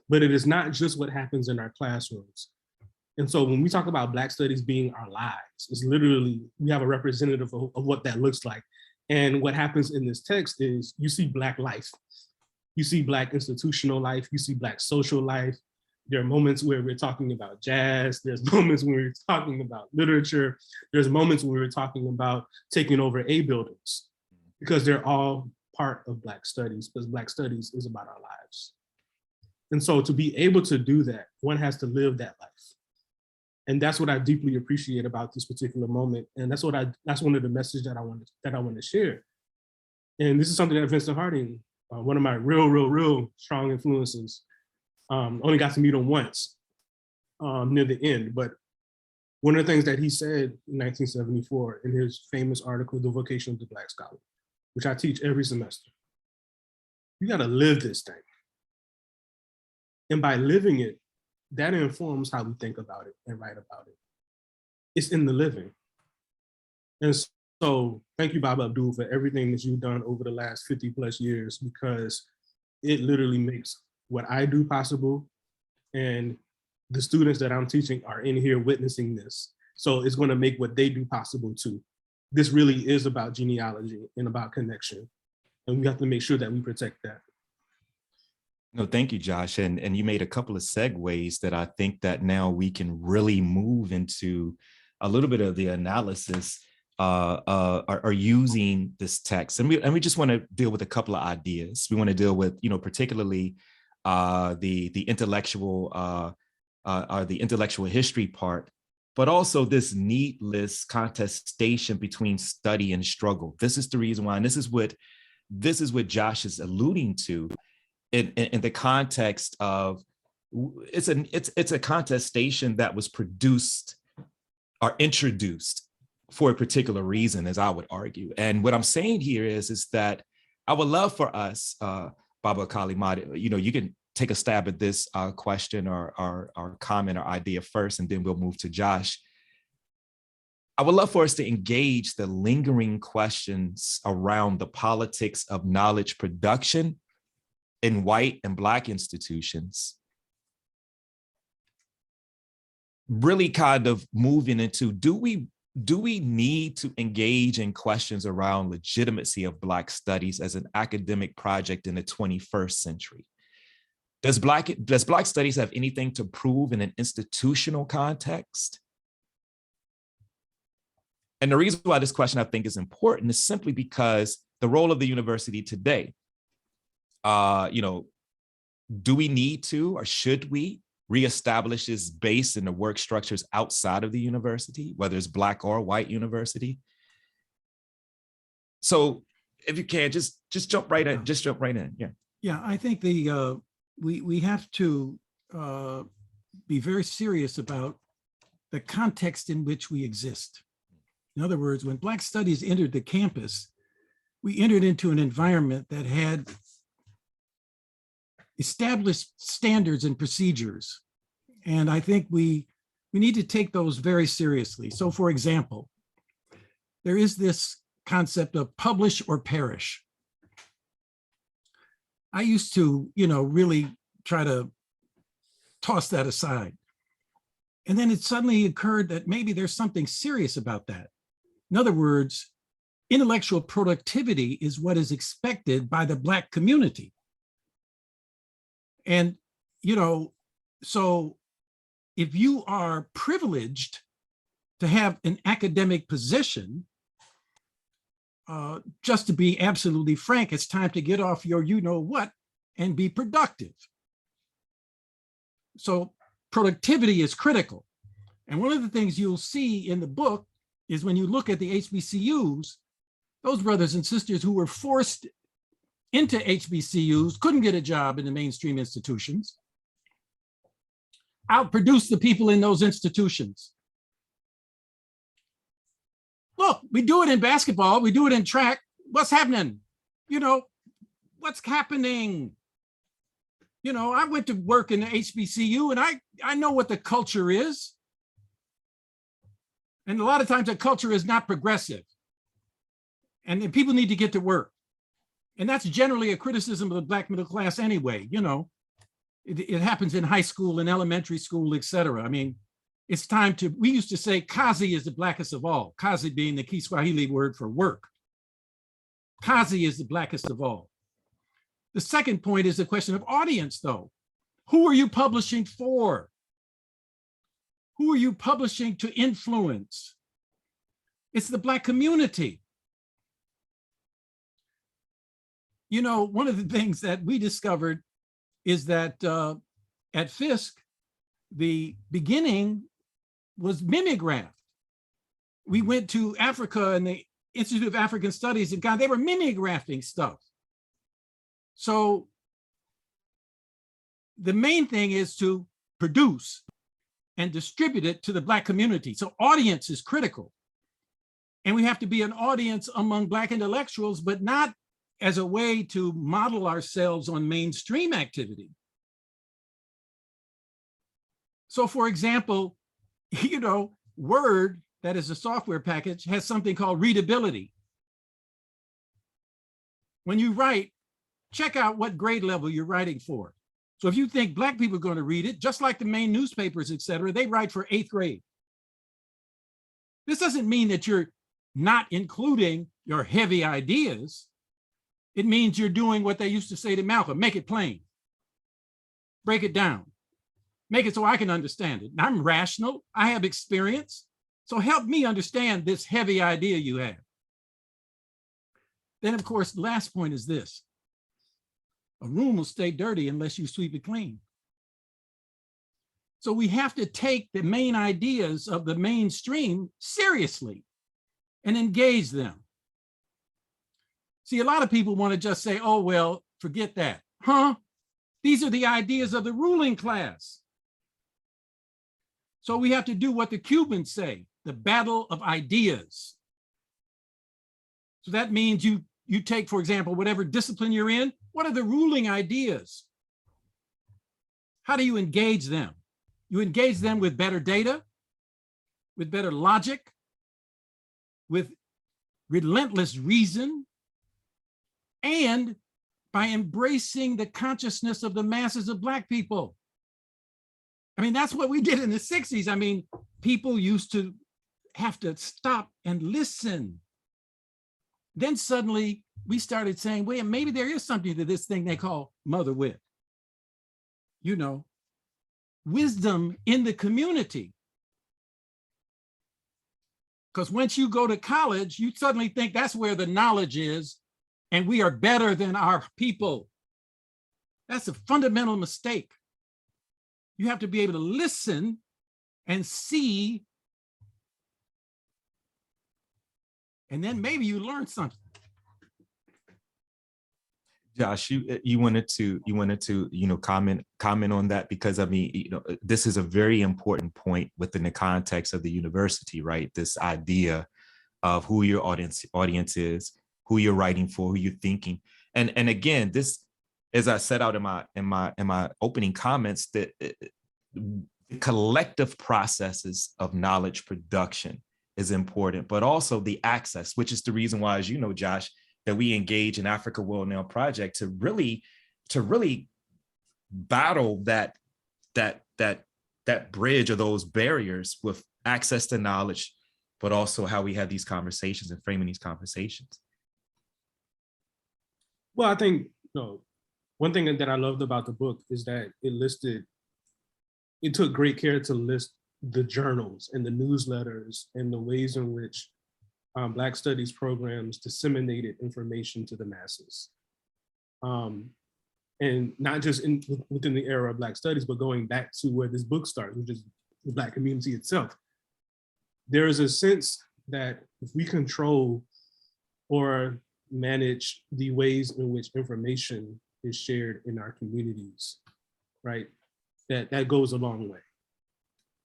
but it is not just what happens in our classrooms. And so when we talk about Black studies being our lives, it's literally, we have a representative of what that looks like. And what happens in this text is you see Black life, you see Black institutional life, you see Black social life. There are moments where we're talking about jazz, there's moments when we're talking about literature, there's moments when we're talking about taking over A buildings, because they're all part of Black studies, because Black studies is about our lives. And so to be able to do that, one has to live that life. And that's what I deeply appreciate about this particular moment. And that's one of the messages that I want to share. And this is something that Vincent Harding, one of my real strong influences, only got to meet him once near the end. But one of the things that he said in 1974 in his famous article, The Vocation of the Black Scholar, which I teach every semester, you got to live this thing. And by living it, that informs how we think about it and write about it. It's in the living. And so thank you, Baba Abdul, for everything that you've done over the last 50 plus years, because it literally makes what I do possible. And the students that I'm teaching are in here witnessing this. So it's going to make what they do possible too. This really is about genealogy and about connection. And we have to make sure that we protect that. No, thank you, Josh. And you made a couple of segues that I think that now we can really move into a little bit of the analysis are using this text. And we just want to deal with a couple of ideas. We want to deal with, particularly the intellectual history part, but also this needless contestation between study and struggle. This is the reason why, and this is what Josh is alluding to. In the context of it's a contestation that was produced or introduced for a particular reason, as I would argue. And what I'm saying here is that I would love for us, Baba Alkalimat, you can take a stab at this question or comment or idea first, and then we'll move to Josh. I would love for us to engage the lingering questions around the politics of knowledge production in white and Black institutions, really kind of moving into, do we need to engage in questions around legitimacy of Black studies as an academic project in the 21st century? Does Black studies have anything to prove in an institutional context? And the reason why this question I think is important is simply because the role of the university today, do we need to, or should we reestablish this base in the work structures outside of the university, whether it's Black or white university? So if you can, just jump right in, Yeah. Yeah, I think we have to be very serious about the context in which we exist. In other words, when Black studies entered the campus, we entered into an environment that had established standards and procedures. And I think we need to take those very seriously. So for example, there is this concept of publish or perish. I used to, really try to toss that aside. And then it suddenly occurred that maybe there's something serious about that. In other words, intellectual productivity is what is expected by the Black community. And, so if you are privileged to have an academic position, just to be absolutely frank, it's time to get off your you-know-what and be productive. So productivity is critical. And one of the things you'll see in the book is when you look at the HBCUs, those brothers and sisters who were forced into HBCUs couldn't get a job in the mainstream institutions, outproduce the people in those institutions. Look, we do it in basketball, we do it in track. What's happening? what's happening? You know, I went to work in the HBCU and I know what the culture is. And a lot of times that culture is not progressive. And then people need to get to work. And that's generally a criticism of the Black middle class anyway. You know, it happens in high school and elementary school, et cetera. I mean, it's time to, we used to say kazi is the blackest of all, kazi being the Kiswahili word for work. Kazi is the blackest of all. The second point is the question of audience, though. Who are you publishing for? Who are you publishing to influence? It's the Black community. You know, one of the things that we discovered is that at Fisk, the beginning was mimeographed. We went to Africa and the Institute of African Studies, and God, they were mimeographing stuff. So the main thing is to produce and distribute it to the Black community. So audience is critical. And we have to be an audience among Black intellectuals, but not as a way to model ourselves on mainstream activity. So for example, you know, Word, that is a software package, has something called readability. When you write, check out what grade level you're writing for. So if you think Black people are going to read it, just like the main newspapers, et cetera, they write for 8th grade. This doesn't mean that you're not including your heavy ideas. It means you're doing what they used to say to Malcolm, make it plain, break it down, make it so I can understand it. And I'm rational, I have experience, so help me understand this heavy idea you have. Then of course, the last point is this. A room will stay dirty unless you sweep it clean. So we have to take the main ideas of the mainstream seriously and engage them. See, a lot of people want to just say, oh, well, forget that. Huh? These are the ideas of the ruling class. So we have to do what the Cubans say, the battle of ideas. So that means you take, for example, whatever discipline you're in, what are the ruling ideas? How do you engage them? You engage them with better data, with better logic, with relentless reason, and by embracing the consciousness of the masses of Black people. I mean, that's what we did in the 60s. I mean, people used to have to stop and listen. Then suddenly we started saying, wait, maybe there is something to this thing they call mother wit. You know, wisdom in the community. Because once you go to college, you suddenly think that's where the knowledge is, and we are better than our people. That's a fundamental mistake. You have to be able to listen and see, and then maybe you learn something. Josh, you wanted to comment on that, because I mean, this is a very important point within the context of the university, right? This idea of who your audience is, who you're writing for, who you're thinking, and again, this, as I set out in my opening comments, that the collective processes of knowledge production is important, but also the access, which is the reason why, as you know, Josh, that we engage in Africa World Now project to really battle that bridge or those barriers with access to knowledge, but also how we have these conversations and framing these conversations. Well, I think, one thing that I loved about the book is that it took great care to list the journals and the newsletters and the ways in which Black Studies programs disseminated information to the masses. And not just within the era of Black Studies, but going back to where this book starts, which is the Black community itself. There is a sense that if we control or manage the ways in which information is shared in our communities, right, that goes a long way.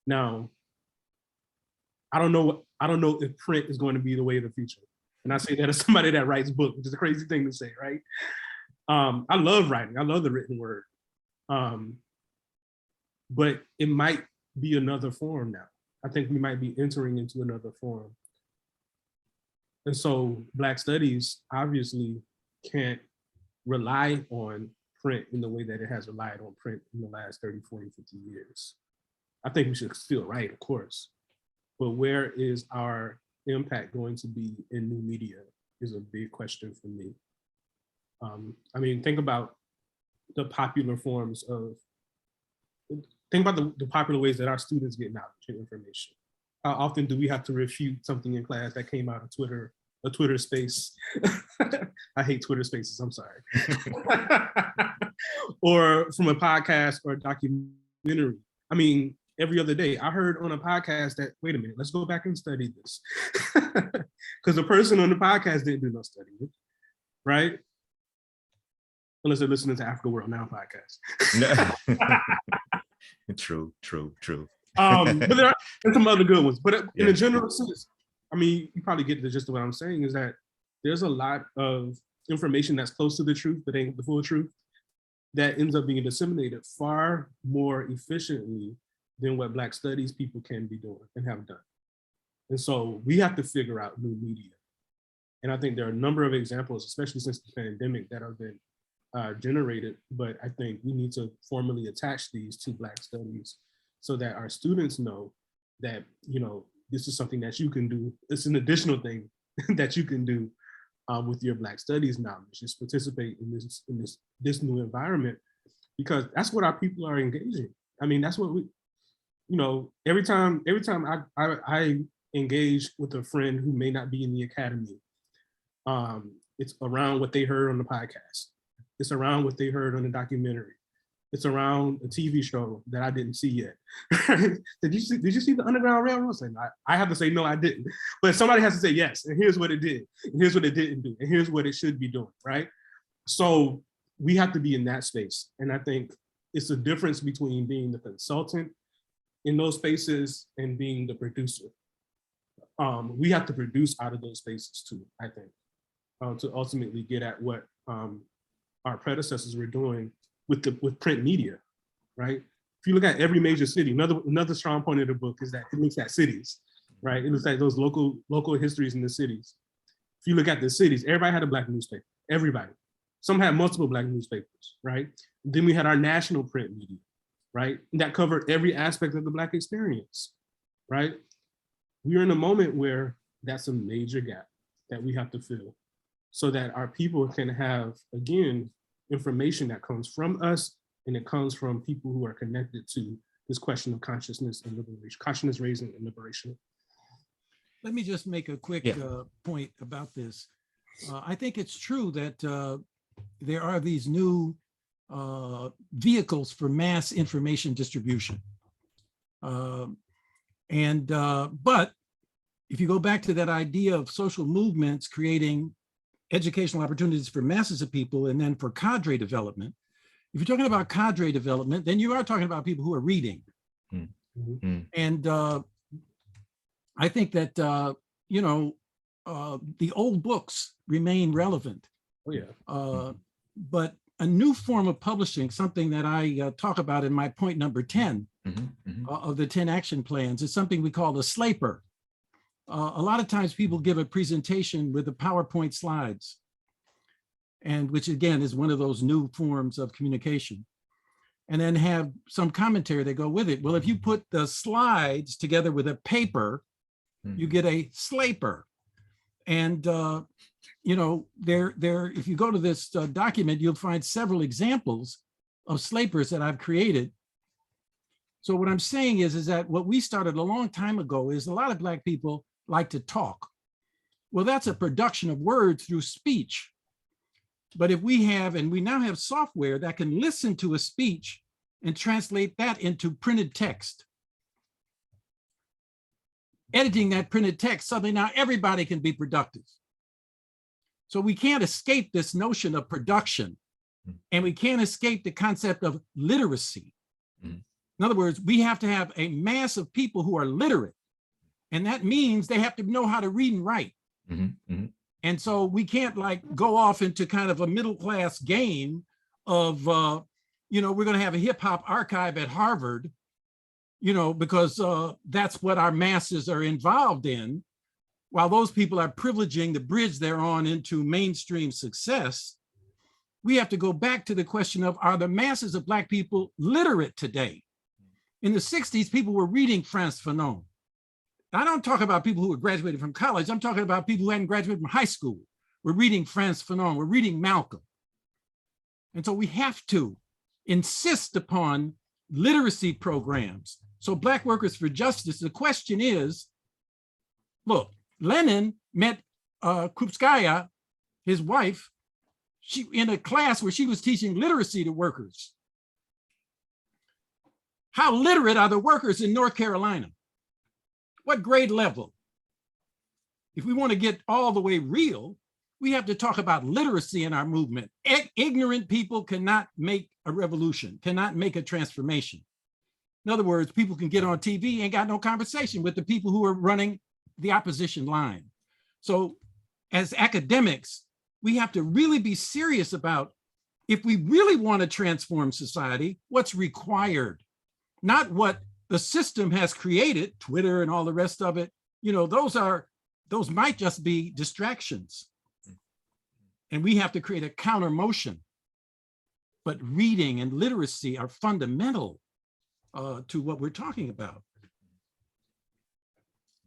Now, I don't know if print is going to be the way of the future. And I say that as somebody that writes books, which is a crazy thing to say, right? I love writing. I love the written word. But it might be another form now. I think we might be entering into another form. And so Black studies obviously can't rely on print in the way that it has relied on print in the last 30, 40, 50 years. I think we should still write, of course, but where is our impact going to be in new media is a big question for me. I mean, think about the popular forms of, think about the popular ways that our students get knowledge and information. How often do we have to refute something in class that came out of Twitter, a Twitter space? I hate Twitter spaces, I'm sorry. Or from a podcast or a documentary. I mean, every other day, I heard on a podcast that, wait a minute, let's go back and study this. Because the person on the podcast didn't do no studying, right? Unless they're listening to Africa World Now podcast. True. But there are some other good ones. But in a general sense, I mean, you probably get the gist of what I'm saying is that there's a lot of information that's close to the truth, but ain't the full truth, that ends up being disseminated far more efficiently than what Black studies people can be doing and have done. And so we have to figure out new media. And I think there are a number of examples, especially since the pandemic, that have been generated, but I think we need to formally attach these to Black studies so that our students know that, you know, this is something that you can do. It's an additional thing that you can do with your Black studies knowledge, is participate in this new environment, because that's what our people are engaging. I mean, that's what we, you know, every time I engage with a friend who may not be in the academy, it's around what they heard on the podcast. It's around what they heard on the documentary. It's around a TV show that I didn't see yet. Did you see the Underground Railroad? I have to say, no, I didn't. But somebody has to say yes, and here's what it did, and here's what it didn't do, and here's what it should be doing, right? So we have to be in that space. And I think it's a difference between being the consultant in those spaces and being the producer. We have to produce out of those spaces too, I think, to ultimately get at what our predecessors were doing with print media, right? If you look at every major city, another strong point of the book is that it looks at cities, right? It looks at those local histories in the cities. If you look at the cities, everybody had a Black newspaper, everybody. Some had multiple Black newspapers, right? Then we had our national print media, right? That covered every aspect of the Black experience, right? We are in a moment where that's a major gap that we have to fill so that our people can have, again, information that comes from us, and it comes from people who are connected to this question of consciousness and liberation, consciousness raising and liberation. Let me just make a quick point about this. I think it's true that there are these new vehicles for mass information distribution. But if you go back to that idea of social movements creating educational opportunities for masses of people and then for cadre development, if you're talking about cadre development, then you are talking about people who are reading. Mm-hmm. And I think that, the old books remain relevant. Oh, yeah. But a new form of publishing, something that I talk about in my point number 10 of the 10 action plans, is something we call the slaper. A lot of times people give a presentation with the PowerPoint slides, and which again is one of those new forms of communication, and then have some commentary that go with it. Well, if you put the slides together with a paper, you get a slaper. And if you go to this document, you'll find several examples of slapers that I've created. So what I'm saying is that what we started a long time ago is a lot of Black people like to talk. Well, that's a production of words through speech. But if we now have software that can listen to a speech and translate that into printed text, editing that printed text, suddenly now everybody can be productive. So we can't escape this notion of production, and we can't escape the concept of literacy. In other words, we have to have a mass of people who are literate. And that means they have to know how to read and write. And so we can't like go off into kind of a middle class game of, we're going to have a hip hop archive at Harvard, because that's what our masses are involved in, while those people are privileging the bridge they're on into mainstream success. We have to go back to the question of, are the masses of Black people literate today? In the 60s, people were reading Frantz Fanon. I don't talk about people who were graduated from college. I'm talking about people who hadn't graduated from high school. We're reading Frantz Fanon. We're reading Malcolm. And so we have to insist upon literacy programs. So Black Workers for Justice, the question is, look, Lenin met Krupskaya, his wife, in a class where she was teaching literacy to workers. How literate are the workers in North Carolina? What grade level? If we want to get all the way real, we have to talk about literacy in our movement. Ignorant people cannot make a revolution, cannot make a transformation. In other words, people can get on TV, ain't got no conversation with the people who are running the opposition line. So as academics, we have to really be serious about, if we really want to transform society, what's required, not what the system has created, Twitter and all the rest of it. Those might just be distractions. And we have to create a counter motion. But reading and literacy are fundamental to what we're talking about.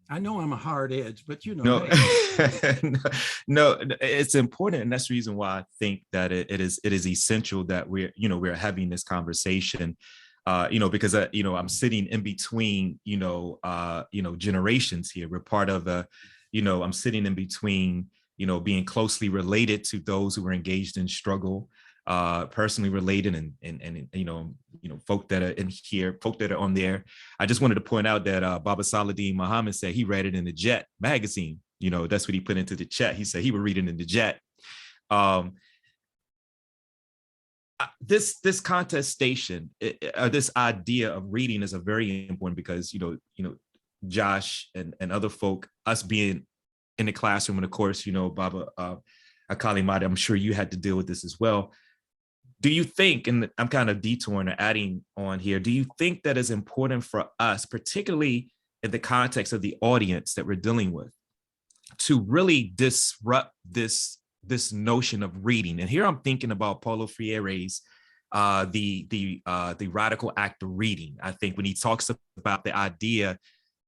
I know I'm a hard edge, but No, no, it's important, and that's the reason why I think that it is essential that we're having this conversation. Because I'm sitting in between generations here. We're part of I'm sitting in between being closely related to those who are engaged in struggle, personally related, and folk that are in here, folk that are on there. I just wanted to point out that Baba Saladin Muhammad said he read it in the Jet magazine. That's what he put into the chat. He said he would read it in the Jet. This contestation, this idea of reading is a very important, because Josh and other folk, us being in the classroom, and of course Baba Alkalimat, I'm sure you had to deal with this as well. Do you think, and I'm kind of detouring or adding on here, do you think that is important for us, particularly in the context of the audience that we're dealing with, to really disrupt this notion of reading? And here I'm thinking about Paulo Freire's the radical act of reading. I think when he talks about the idea,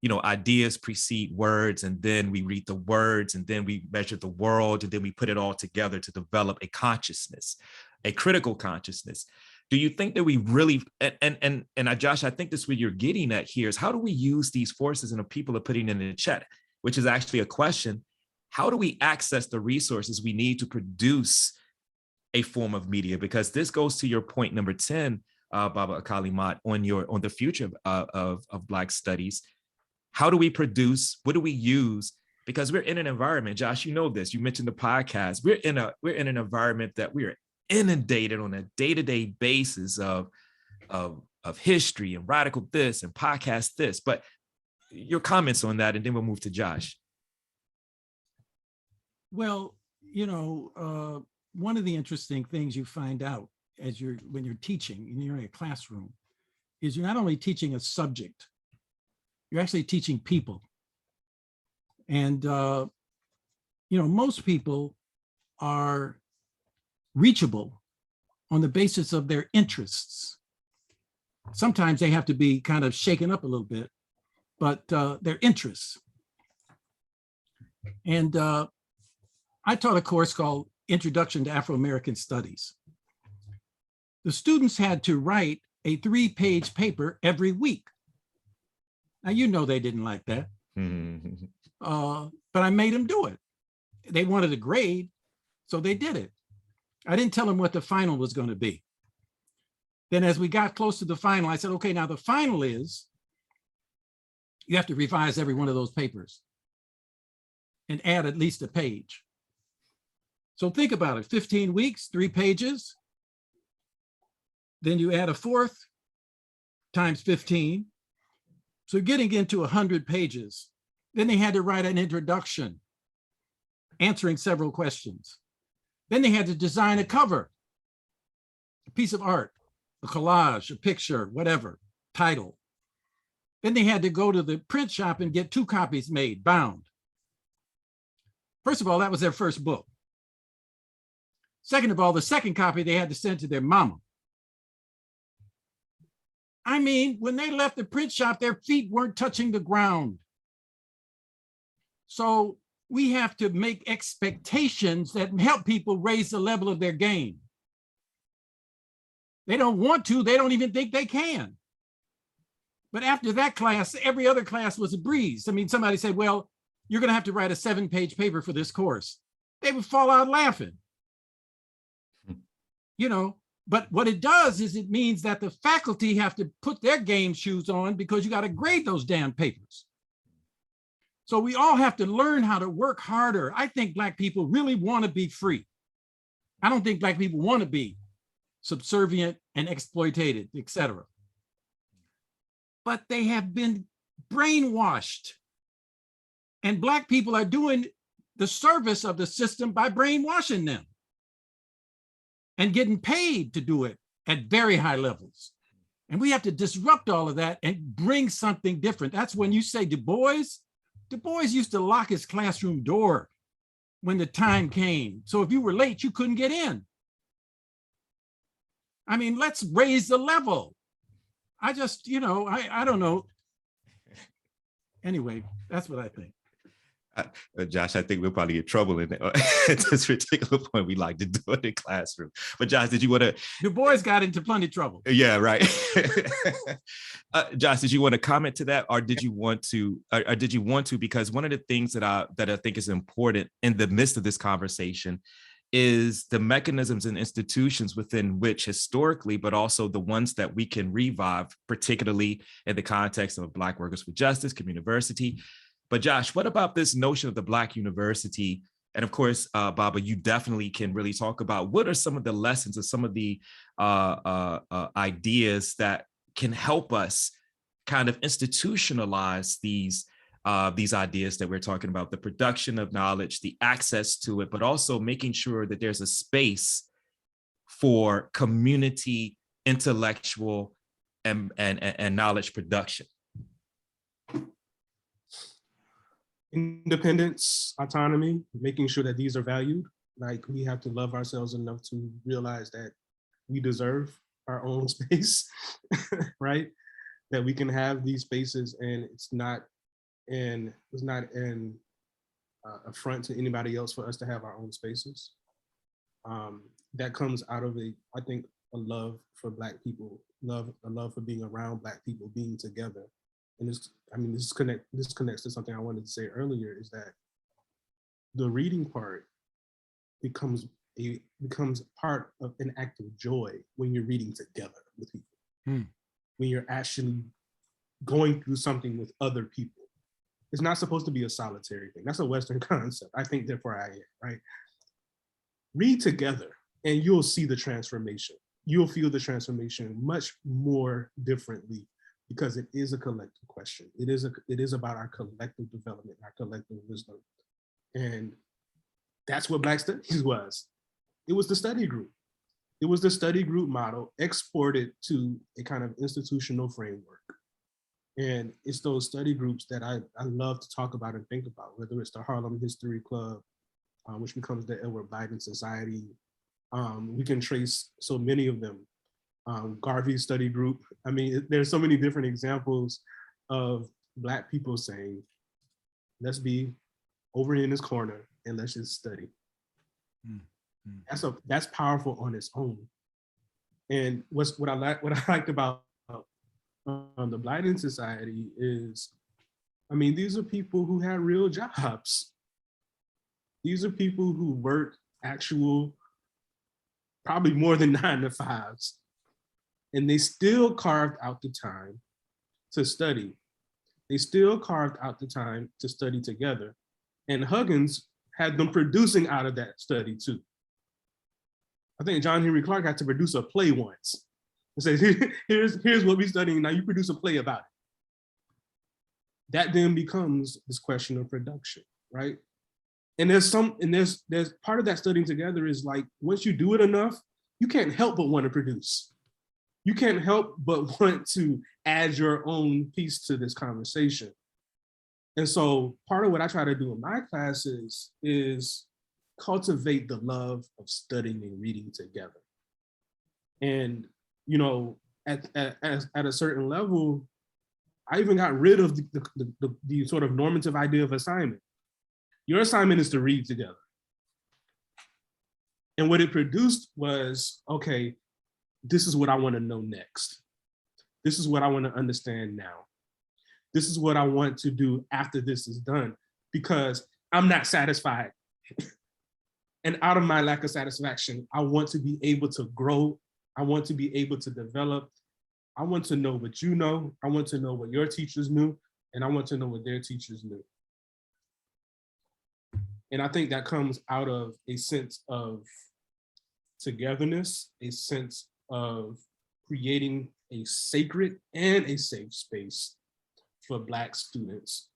ideas precede words, and then we read the words, and then we measure the world, and then we put it all together to develop a consciousness, a critical consciousness. Do you think that we really, and Josh, I think this is what you're getting at here, is how do we use these forces, and the people are putting in the chat, which is actually a question. How do we access the resources we need to produce a form of media? Because this goes to your point number 10, Baba Alkalimat, on the future of Black studies. How do we produce? What do we use? Because we're in an environment, Josh, you know this, you mentioned the podcast. We're in an environment that we are inundated on a day-to-day basis of history and radical this and podcast this. But your comments on that, and then we'll move to Josh. Well, one of the interesting things you find out when you're teaching and you're in a classroom is you're not only teaching a subject, you're actually teaching people. And, most people are reachable on the basis of their interests. Sometimes they have to be kind of shaken up a little bit, but their interests. And I taught a course called Introduction to Afro-American Studies. The students had to write a 3-page paper every week. Now, they didn't like that, but I made them do it. They wanted a grade, so they did it. I didn't tell them what the final was going to be. Then as we got close to the final, I said, okay, now the final is you have to revise every one of those papers and add at least a page. So think about it, 15 weeks, 3 pages. Then you add a 4th times 15. So getting into 100 pages. Then they had to write an introduction. answering several questions. Then they had to design a cover, a piece of art, a collage, a picture, whatever, title. Then they had to go to the print shop and get 2 copies made, bound. First of all, that was their first book. Second of all, the second copy they had to send to their mama. I mean, when they left the print shop, their feet weren't touching the ground. So we have to make expectations that help people raise the level of their game. They don't want to, they don't even think they can. But after that class, every other class was a breeze. I mean, somebody said, well, you're going to have to write a 7-page paper for this course. They would fall out laughing. You know, but what it does is it means that the faculty have to put their game shoes on because you got to grade those damn papers. So we all have to learn how to work harder. I think Black people really want to be free. I don't think Black people want to be subservient and exploited, etc. But they have been brainwashed. And Black people are doing the service of the system by brainwashing them and getting paid to do it at very high levels. And we have to disrupt all of that and bring something different. That's when you say Du Bois used to lock his classroom door when the time came. So if you were late, you couldn't get in. I mean, let's raise the level. I just, you know, I don't know. Anyway, that's what I think. Josh, I think we'll probably get trouble in this particular point. We like to do it in classroom. But Josh, did you want to? Du Bois got into plenty of trouble. Yeah, right. Josh, did you want to comment to that, or did you want to? Or did you want to? Because one of the things that I think is important in the midst of this conversation is the mechanisms and institutions within which historically, but also the ones that we can revive, particularly in the context of Black Workers for Justice, Communiversity. But Josh, what about this notion of the Black University? And of course, Baba, you definitely can really talk about what are some of the lessons or some of the ideas that can help us kind of institutionalize these ideas that we're talking about, the production of knowledge, the access to it, but also making sure that there's a space for community, intellectual, and knowledge production. Independence, autonomy, making sure that these are valued. Like, we have to love ourselves enough to realize that we deserve our own space, right? That we can have these spaces, and it's not an affront to anybody else for us to have our own spaces. That comes out of I think, a love for Black people, a love for being around Black people, being together. And this connects to something I wanted to say earlier, is that the reading part becomes part of an act of joy when you're reading together with people, when you're actually going through something with other people. It's not supposed to be a solitary thing. That's a Western concept. I think, therefore I am, right? Read together and you'll see the transformation. You'll feel the transformation much more differently, because it is a collective question. It is about our collective development, our collective wisdom. And that's what Black Studies was. It was the study group. It was the study group model exported to a kind of institutional framework. And it's those study groups that I love to talk about and think about, whether it's the Harlem History Club, which becomes the Edward Biden Society. We can trace so many of them. Garvey's study group. I mean, there's so many different examples of Black people saying, let's be over in this corner and let's just study. That's powerful on its own. And what I liked about the Biden Society is, I mean, these are people who had real jobs. These are people who work probably more than 9 to 5s. And they still carved out the time to study. They still carved out the time to study together. And Huggins had them producing out of that study too. I think John Henry Clark had to produce a play once. And say, here's what we're studying, now you produce a play about it. That then becomes this question of production, right? And there's part of that studying together is like, once you do it enough, you can't help but want to produce. You can't help but want to add your own piece to this conversation. And so part of what I try to do in my classes is cultivate the love of studying and reading together. And, you know, at a certain level, I even got rid of the sort of normative idea of assignment. Your assignment is to read together. And what it produced was, okay, this is what I want to know next. This is what I want to understand now. This is what I want to do after this is done, because I'm not satisfied. And out of my lack of satisfaction, I want to be able to grow. I want to be able to develop. I want to know what you know. I want to know what your teachers knew, and I want to know what their teachers knew. And I think that comes out of a sense of togetherness, a sense of creating a sacred and a safe space for Black students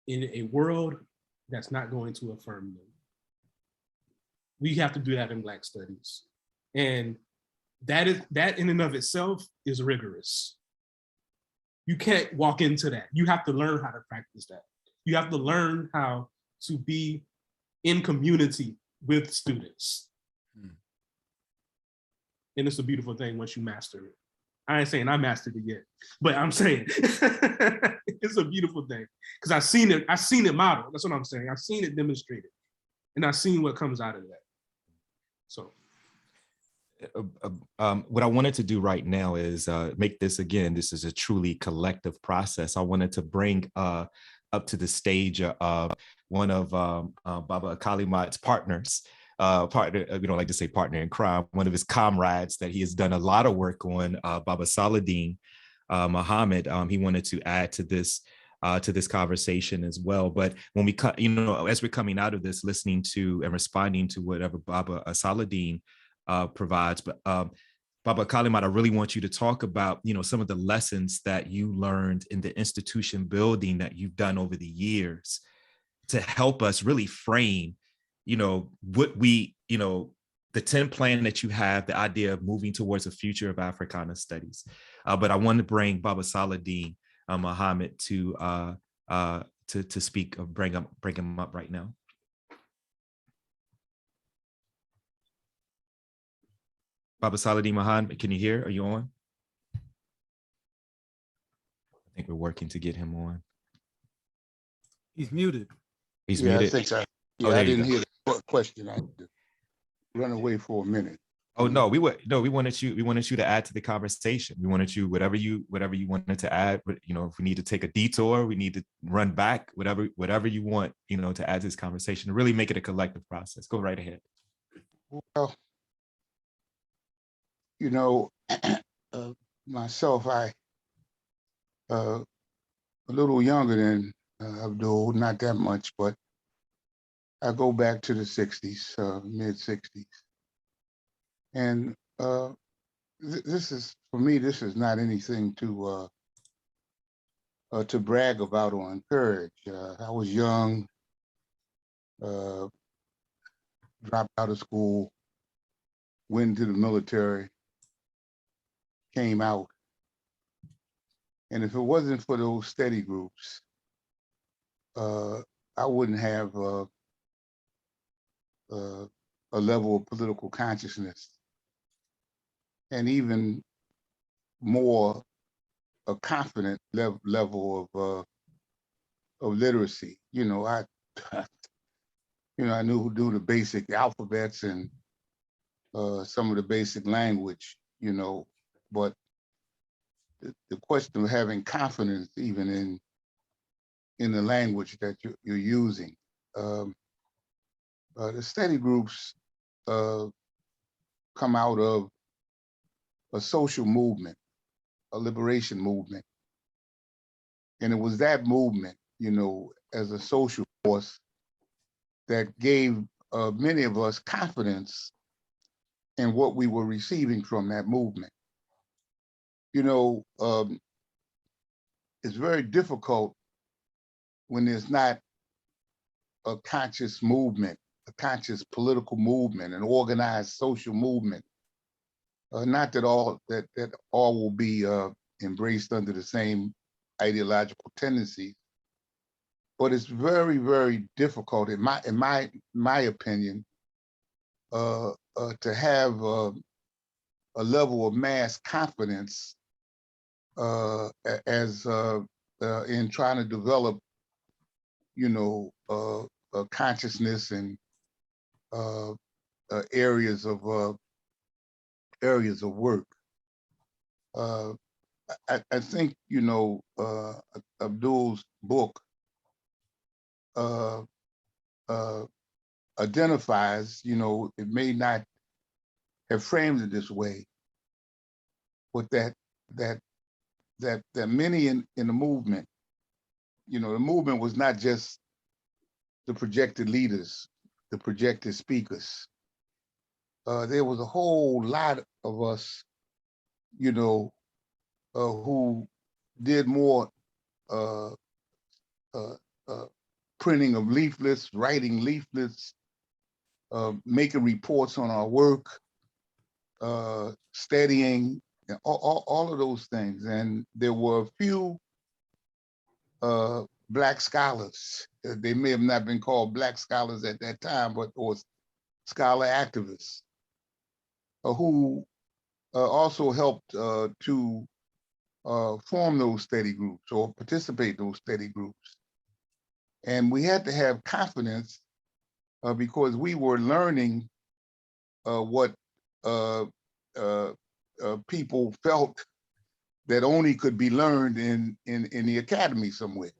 in a world that's not going to affirm them. We have to do that in Black studies. And that in and of itself is rigorous. You can't walk into that. You have to learn how to practice that. You have to learn how to be in community with students. And it's a beautiful thing once you master it. I ain't saying I mastered it yet, but I'm saying it's a beautiful thing because I've seen it modeled. That's what I'm saying. I've seen it demonstrated, and I've seen what comes out of that. So, what I wanted to do right now is make this again. This is a truly collective process. I wanted to bring up to the stage one of Baba Alkalimat's partners. Partner, we don't like to say partner in crime, one of his comrades that he has done a lot of work on, Baba Saladin Muhammad. He wanted to add to this conversation as well. But when we, as we're coming out of this, listening to and responding to whatever Baba Saladin provides, but Baba Alkalimat, I really want you to talk about, some of the lessons that you learned in the institution building that you've done over the years to help us really frame what we, the 10 plan that you have, the idea of moving towards a future of Africana studies. But I want to bring Baba Saladin Muhammad to speak, bring him up right now. Baba Saladin Muhammad, can you hear? Are you on? I think we're working to get him on. He's muted. He's muted. I think so. Yeah, I didn't hear the question. I had to run away for a minute. Oh no, we wanted you to add to the conversation. We wanted you, whatever you wanted to add, but if we need to take a detour, we need to run back, whatever you want, to add to this conversation, to really make it a collective process. Go right ahead. Well, myself, I a little younger than Abdul, not that much, but I go back to the 60s, mid 60s. And this is, for me, this is not anything to brag about or encourage. I was young, dropped out of school, went into the military, came out. And if it wasn't for those study groups, I wouldn't have a level of political consciousness, and even more a confident level of literacy. I knew to do the basic alphabets and some of the basic language, but the question of having confidence even in the language that you're using. The study groups come out of a social movement, a liberation movement. And it was that movement, as a social force that gave many of us confidence in what we were receiving from that movement. It's very difficult when there's not a conscious movement, a conscious political movement, an organized social movement. Not that all will be embraced under the same ideological tendencies, but it's very, very difficult, in my opinion, to have a level of mass confidence as in trying to develop, consciousness and areas of work. I think Abdul's book identifies, it may not have framed it this way, but that many in the movement, the movement was not just the projected leaders, the projected speakers. There was a whole lot of us, who did more printing of leaflets, writing leaflets, making reports on our work, studying, all of those things. And there were a few Black scholars. They may have not been called Black scholars at that time, or scholar activists, who also helped to form those study groups or participate in those study groups. And we had to have confidence because we were learning what people felt that only could be learned in the academy somewhere,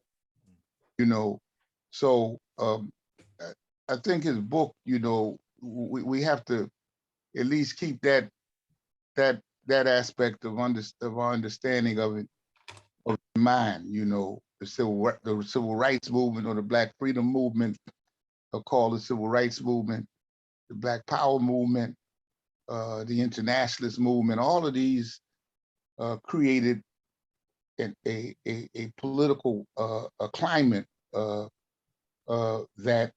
So I think his book, we have to at least keep that aspect of our understanding of it in mind. The civil rights movement, or the Black freedom movement, called the civil rights movement, the Black power movement, the internationalist movement. All of these created a political climate that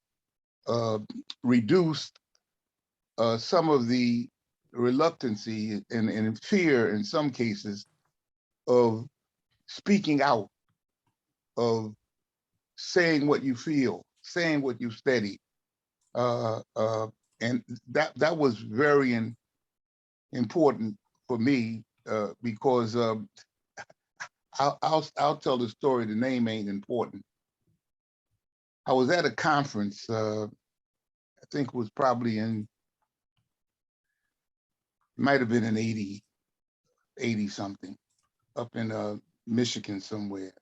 reduced some of the reluctancy and fear, in some cases, of speaking out, of saying what you feel, saying what you study, and that was very important for me because I'll tell the story. The name ain't important. I was at a conference. I think it was probably might have been in 80 something, up in Michigan somewhere.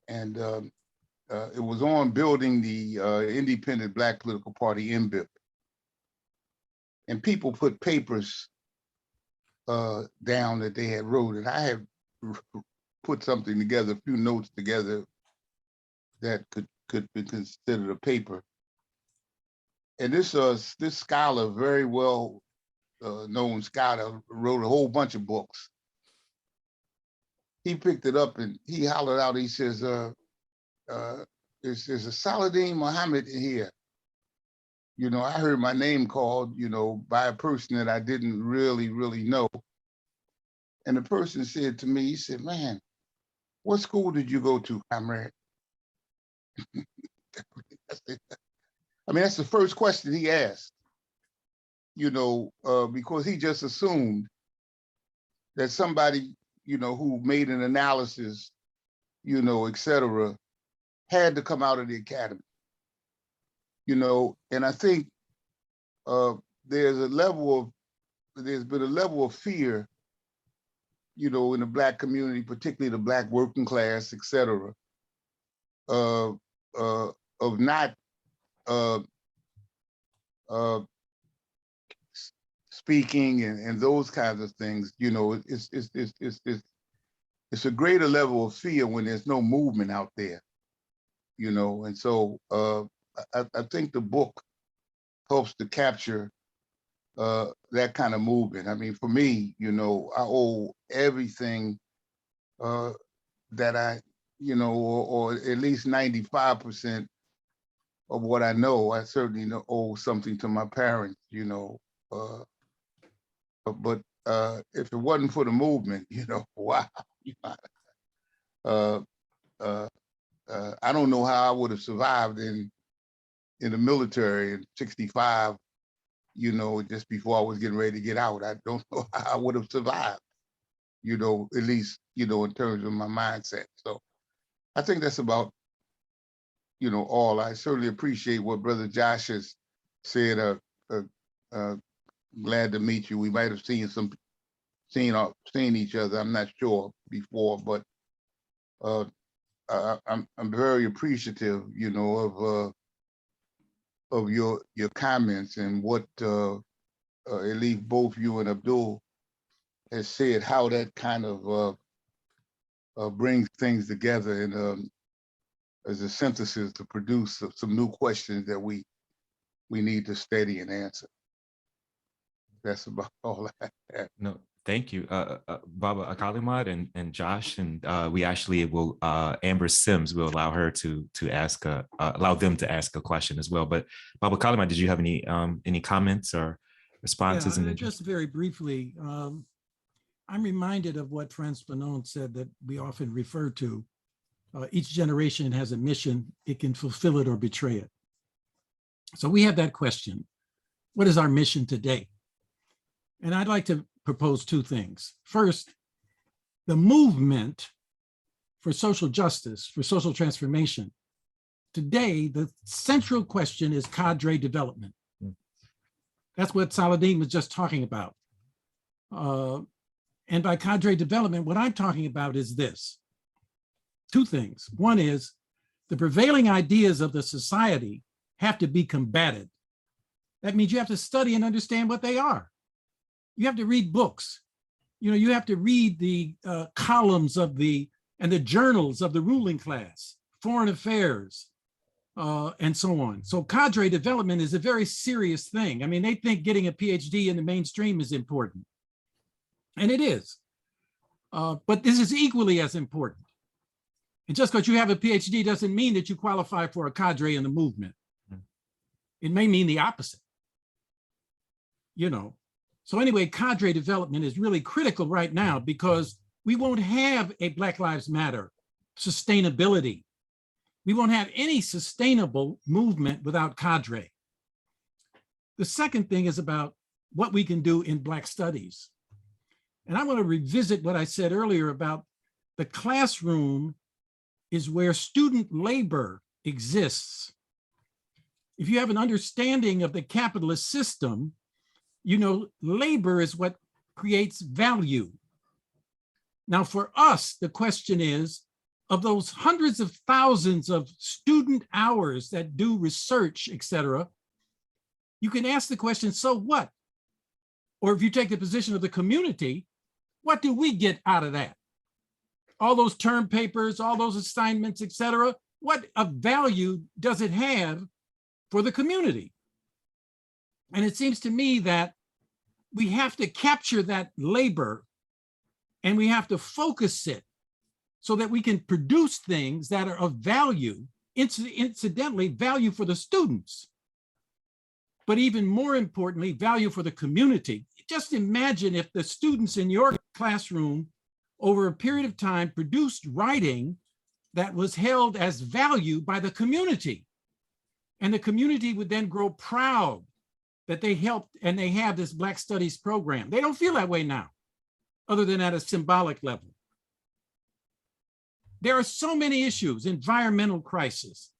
And it was on building the Independent Black Political Party, INBIP. And people put papers down that they had wrote, and I had put something together, a few notes together that could be considered a paper. And this scholar, very well known scholar, wrote a whole bunch of books. He picked it up and he hollered out, he says, there's a Saladin Muhammad here. I heard my name called, by a person that I didn't really know. And the person said to me, he said, "Man, what school did you go to, comrade?" I mean, that's the first question he asked, because he just assumed that somebody, who made an analysis, et cetera, had to come out of the academy. And I think there's been a level of fear, in the Black community, particularly the Black working class, et cetera, of not speaking and those kinds of things. It's a greater level of fear when there's no movement out there, and so I think the book helps to capture that kind of movement. I mean, for me, I owe everything that I, or at least 95% of what I know. I certainly owe something to my parents, you know. But if it wasn't for the movement, you know, wow. I don't know how I would have survived in the military in '65, you know, just before I was getting ready to get out. I don't know how I would have survived, you know, at least, you know, in terms of my mindset. So I think that's about, you know, all. I certainly appreciate what Brother Josh has said. Glad to meet you. We might have seen each other, I'm not sure, before, but I'm very appreciative, you know, of your comments and what at least both you and Abdul has said, how that kind of brings things together and as a synthesis to produce some new questions that we need to study and answer. That's about all I have. No, thank you, Baba Alkalimat and Josh, and we actually will Amber Sims will allow her to ask allow them to ask a question as well. But Baba Alkalimat, did you have any comments or responses? Yeah, just very briefly, I'm reminded of what Frantz Fanon said that we often refer to. Each generation has a mission; it can fulfill it or betray it. So we have that question: what is our mission today? And I'd like to propose two things. First, the movement for social justice, for social transformation. Today, the central question is cadre development. That's what Saladin was just talking about. And by cadre development, what I'm talking about is this. Two things. One is the prevailing ideas of the society have to be combated. That means you have to study and understand what they are. You have to read books. You know, you have to read the columns of and the journals of the ruling class, foreign affairs, and so on. So cadre development is a very serious thing. I mean, they think getting a PhD in the mainstream is important. And it is. But this is equally as important. And just because you have a PhD doesn't mean that you qualify for a cadre in the movement. It may mean the opposite. You know. So anyway, cadre development is really critical right now because we won't have a Black Lives Matter sustainability. We won't have any sustainable movement without cadre. The second thing is about what we can do in Black studies. And I want to revisit what I said earlier about the classroom is where student labor exists. If you have an understanding of the capitalist system, you know, labor is what creates value. Now, for us, the question is, of those hundreds of thousands of student hours that do research, et cetera, you can ask the question, so what? Or if you take the position of the community, what do we get out of that? All those term papers, all those assignments, et cetera, what of value does it have for the community? And it seems to me that we have to capture that labor and we have to focus it so that we can produce things that are of value, incidentally, value for the students, but even more importantly, value for the community. Just imagine if the students in your classroom over a period of time produced writing that was held as value by the community. And the community would then grow proud that they helped and they have this Black Studies program. They don't feel that way now, other than at a symbolic level. There are so many issues: environmental crisis,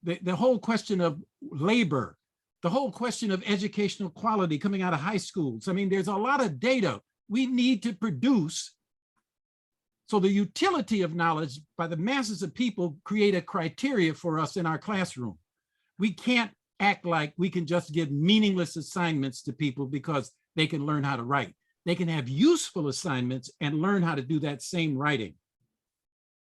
the whole question of labor, the whole question of educational quality coming out of high schools. I mean, there's a lot of data we need to produce. So the utility of knowledge by the masses of people create a criteria for us in our classroom. We can't act like we can just give meaningless assignments to people because they can learn how to write. They can have useful assignments and learn how to do that same writing.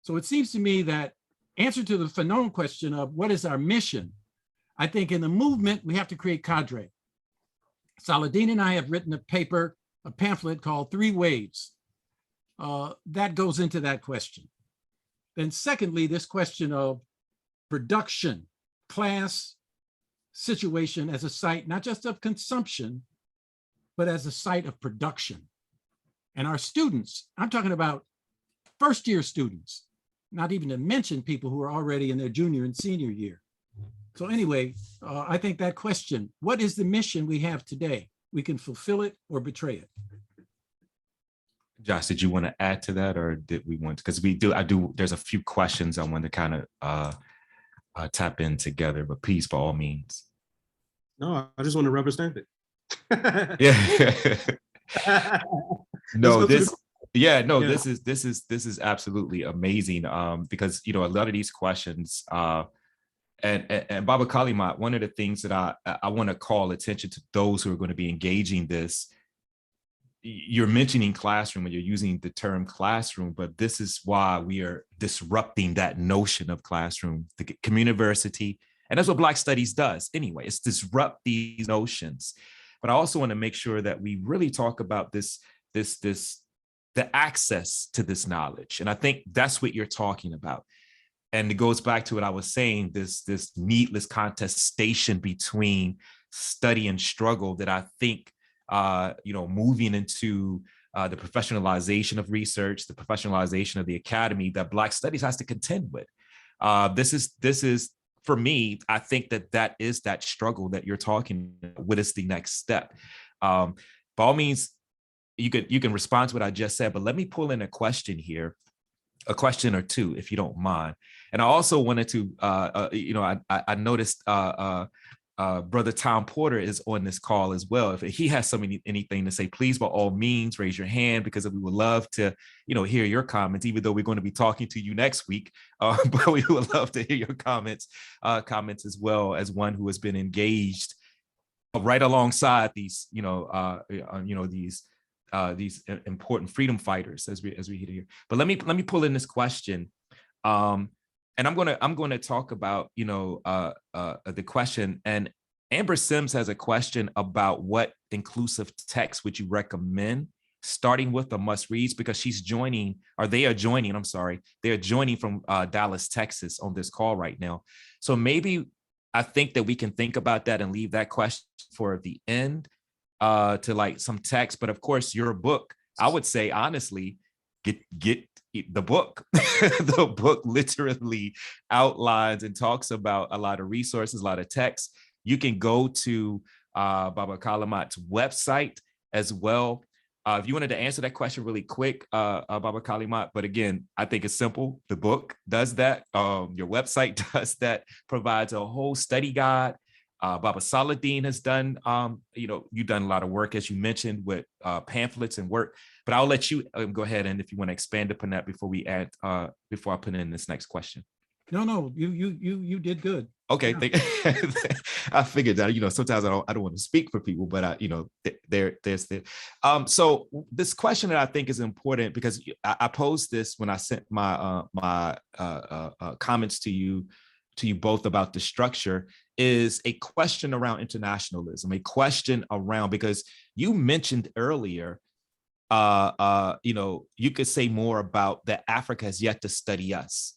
So it seems to me that answer to the Fanon question of what is our mission, I think in the movement, we have to create cadre. Saladin and I have written a paper, a pamphlet called 3 Waves. That goes into that question. Then secondly, this question of production, class, situation as a site, not just of consumption, but as a site of production. And our students, I'm talking about first year students, not even to mention people who are already in their junior and senior year. So anyway, I think that question, what is the mission we have today? We can fulfill it or betray it. Josh, did you want to add to that, or did we want to, because there's a few questions I want to kind of tap in together, but please, by all means. No, I just want to represent it. Yeah. No, this is absolutely amazing. Because a lot of these questions, and Baba Kalimat, one of the things that I want to call attention to those who are going to be engaging this. You're mentioning classroom and you're using the term classroom, but this is why we are disrupting that notion of classroom, the Communiversity, and that's what Black Studies does anyway. It's disrupt these notions. But I also want to make sure that we really talk about the access to this knowledge. And I think that's what you're talking about. And it goes back to what I was saying, this needless contestation between study and struggle that I think, moving into the professionalization of research, the professionalization of the academy that Black Studies has to contend with. This is for me, I think that is that struggle that you're talking about. What is the next step? By all means, you can respond to what I just said, but let me pull in a question here, a question or two, if you don't mind. And I also wanted to, I noticed Brother Tom Porter is on this call as well. If he has anything to say, please, by all means, raise your hand, because we would love to, hear your comments, even though we're going to be talking to you next week. But we would love to hear your comments as well, as one who has been engaged right alongside these, these important freedom fighters as we hear here. But let me pull in this question. And I'm gonna talk about the question. And Amber Sims has a question about what inclusive text would you recommend, starting with the must reads, because they are joining from Dallas, Texas on this call right now. So maybe I think that we can think about that and leave that question for the end to like some text. But of course, your book, I would say honestly, get the book. The book literally outlines and talks about a lot of resources, a lot of text. You can go to Baba Kalimat's website as well. If you wanted to answer that question really quick, Baba Kalimat, but again, I think it's simple. The book does that. Your website does that, provides a whole study guide. Baba Saladin has done, you've done a lot of work, as you mentioned, with pamphlets and work. But I'll let you go ahead, and if you want to expand upon that before I put in this next question. No, you did good. Okay, yeah. I figured that. Sometimes I don't want to speak for people, but there's the. So this question that I think is important, because I posed this when I sent my comments to you both about the structure, is a question around internationalism, a question around, because you mentioned earlier, you could say more about that Africa has yet to study us.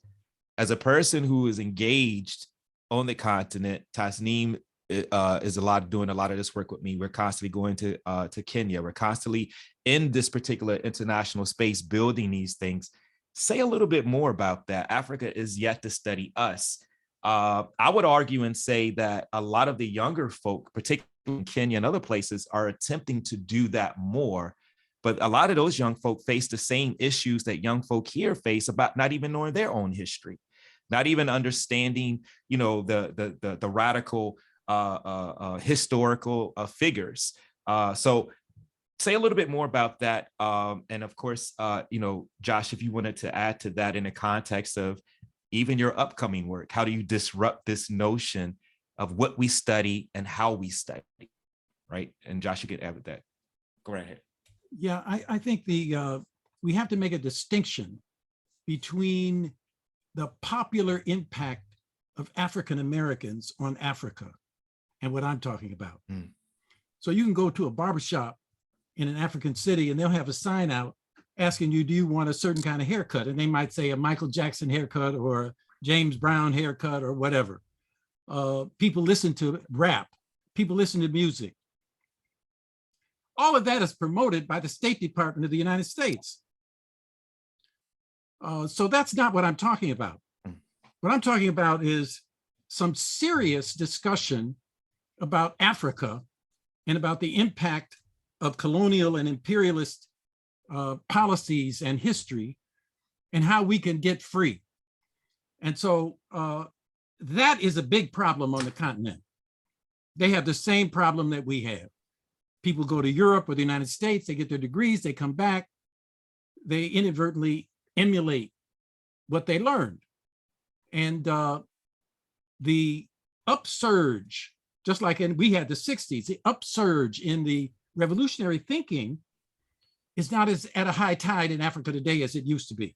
As a person who is engaged on the continent, Tasneem is doing a lot of this work with me. We're constantly going to Kenya. We're constantly in this particular international space, building these things. Say a little bit more about that. Africa is yet to study us. I would argue and say that a lot of the younger folk, particularly in Kenya and other places, are attempting to do that more. But a lot of those young folk face the same issues that young folk here face, about not even knowing their own history, not even understanding, the radical historical figures. So say a little bit more about that. And of course, Josh, if you wanted to add to that in the context of even your upcoming work, how do you disrupt this notion of what we study and how we study, right? And Josh, you can add with that. Go right ahead. Yeah, I think we have to make a distinction between the popular impact of African Americans on Africa and what I'm talking about. Mm. So you can go to a barbershop in an African city and they'll have a sign out asking you, do you want a certain kind of haircut? And they might say a Michael Jackson haircut or a James Brown haircut or whatever. People listen to rap. People listen to music. All of that is promoted by the State Department of the United States. So that's not what I'm talking about. What I'm talking about is some serious discussion about Africa and about the impact of colonial and imperialist policies and history and how we can get free. And so that is a big problem on the continent. They have the same problem that we have. People go to Europe or the United States, they get their degrees, they come back, they inadvertently emulate what they learned. And the upsurge, just like we had the 60s, the upsurge in the revolutionary thinking is not as at a high tide in Africa today as it used to be.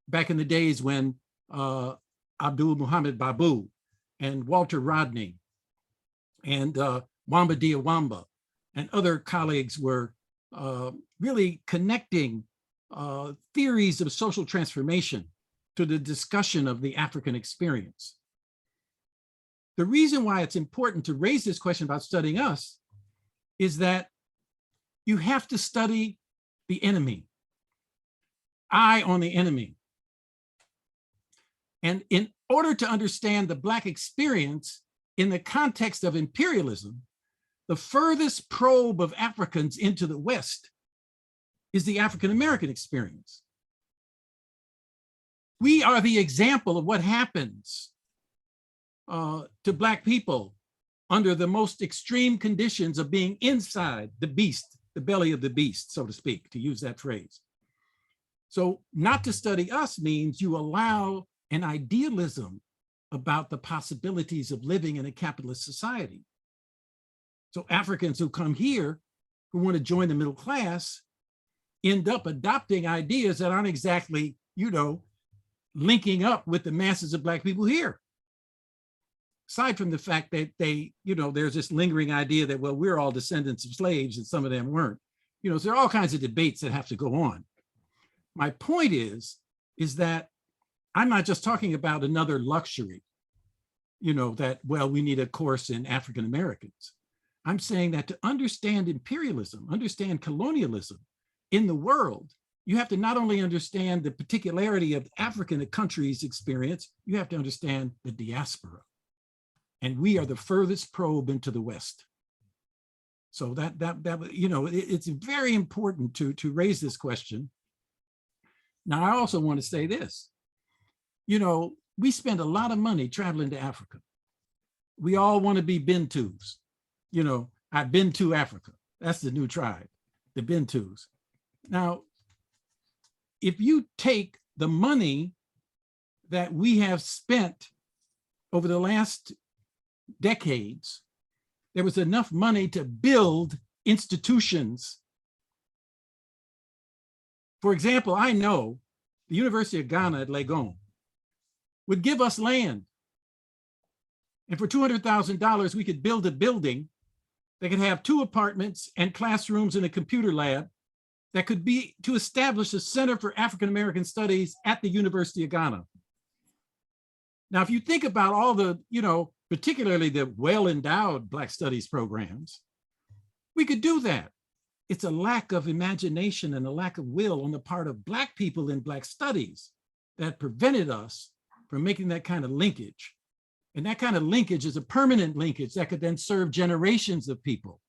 Back in the days when Abdul Muhammad Babu and Walter Rodney and Wamba Diawamba and other colleagues were really connecting theories of social transformation to the discussion of the African experience. The reason why it's important to raise this question about studying us is that you have to study the enemy, eye on the enemy. And in order to understand the Black experience in the context of imperialism, the furthest probe of Africans into the West is the African-American experience. We are the example of what happens to Black people under the most extreme conditions of being inside the beast, the belly of the beast, so to speak, to use that phrase. So not to study us means you allow an idealism about the possibilities of living in a capitalist society. So Africans who come here, who want to join the middle class, end up adopting ideas that aren't exactly, linking up with the masses of Black people here. Aside from the fact that there's this lingering idea that, well, we're all descendants of slaves and some of them weren't. So there are all kinds of debates that have to go on. My point is that I'm not just talking about another luxury, that, well, we need a course in African Americans. I'm saying that to understand imperialism, understand colonialism in the world, you have to not only understand the particularity of African countries' experience, you have to understand the diaspora. And we are the furthest probe into the West. So it's very important to raise this question. Now, I also want to say this. We spend a lot of money traveling to Africa. We all want to be Bentus. I've been to Africa. That's the new tribe, the Bentus. Now, if you take the money that we have spent over the last decades, there was enough money to build institutions. For example, I know the University of Ghana at Legon would give us land. And for $200,000, we could build a building that could have 2 apartments and classrooms and a computer lab that could be to establish a Center for African American Studies at the University of Ghana. Now, if you think about all the, particularly the well-endowed Black Studies programs, we could do that. It's a lack of imagination and a lack of will on the part of Black people in Black Studies that prevented us from making that kind of linkage. And that kind of linkage is a permanent linkage that could then serve generations of people.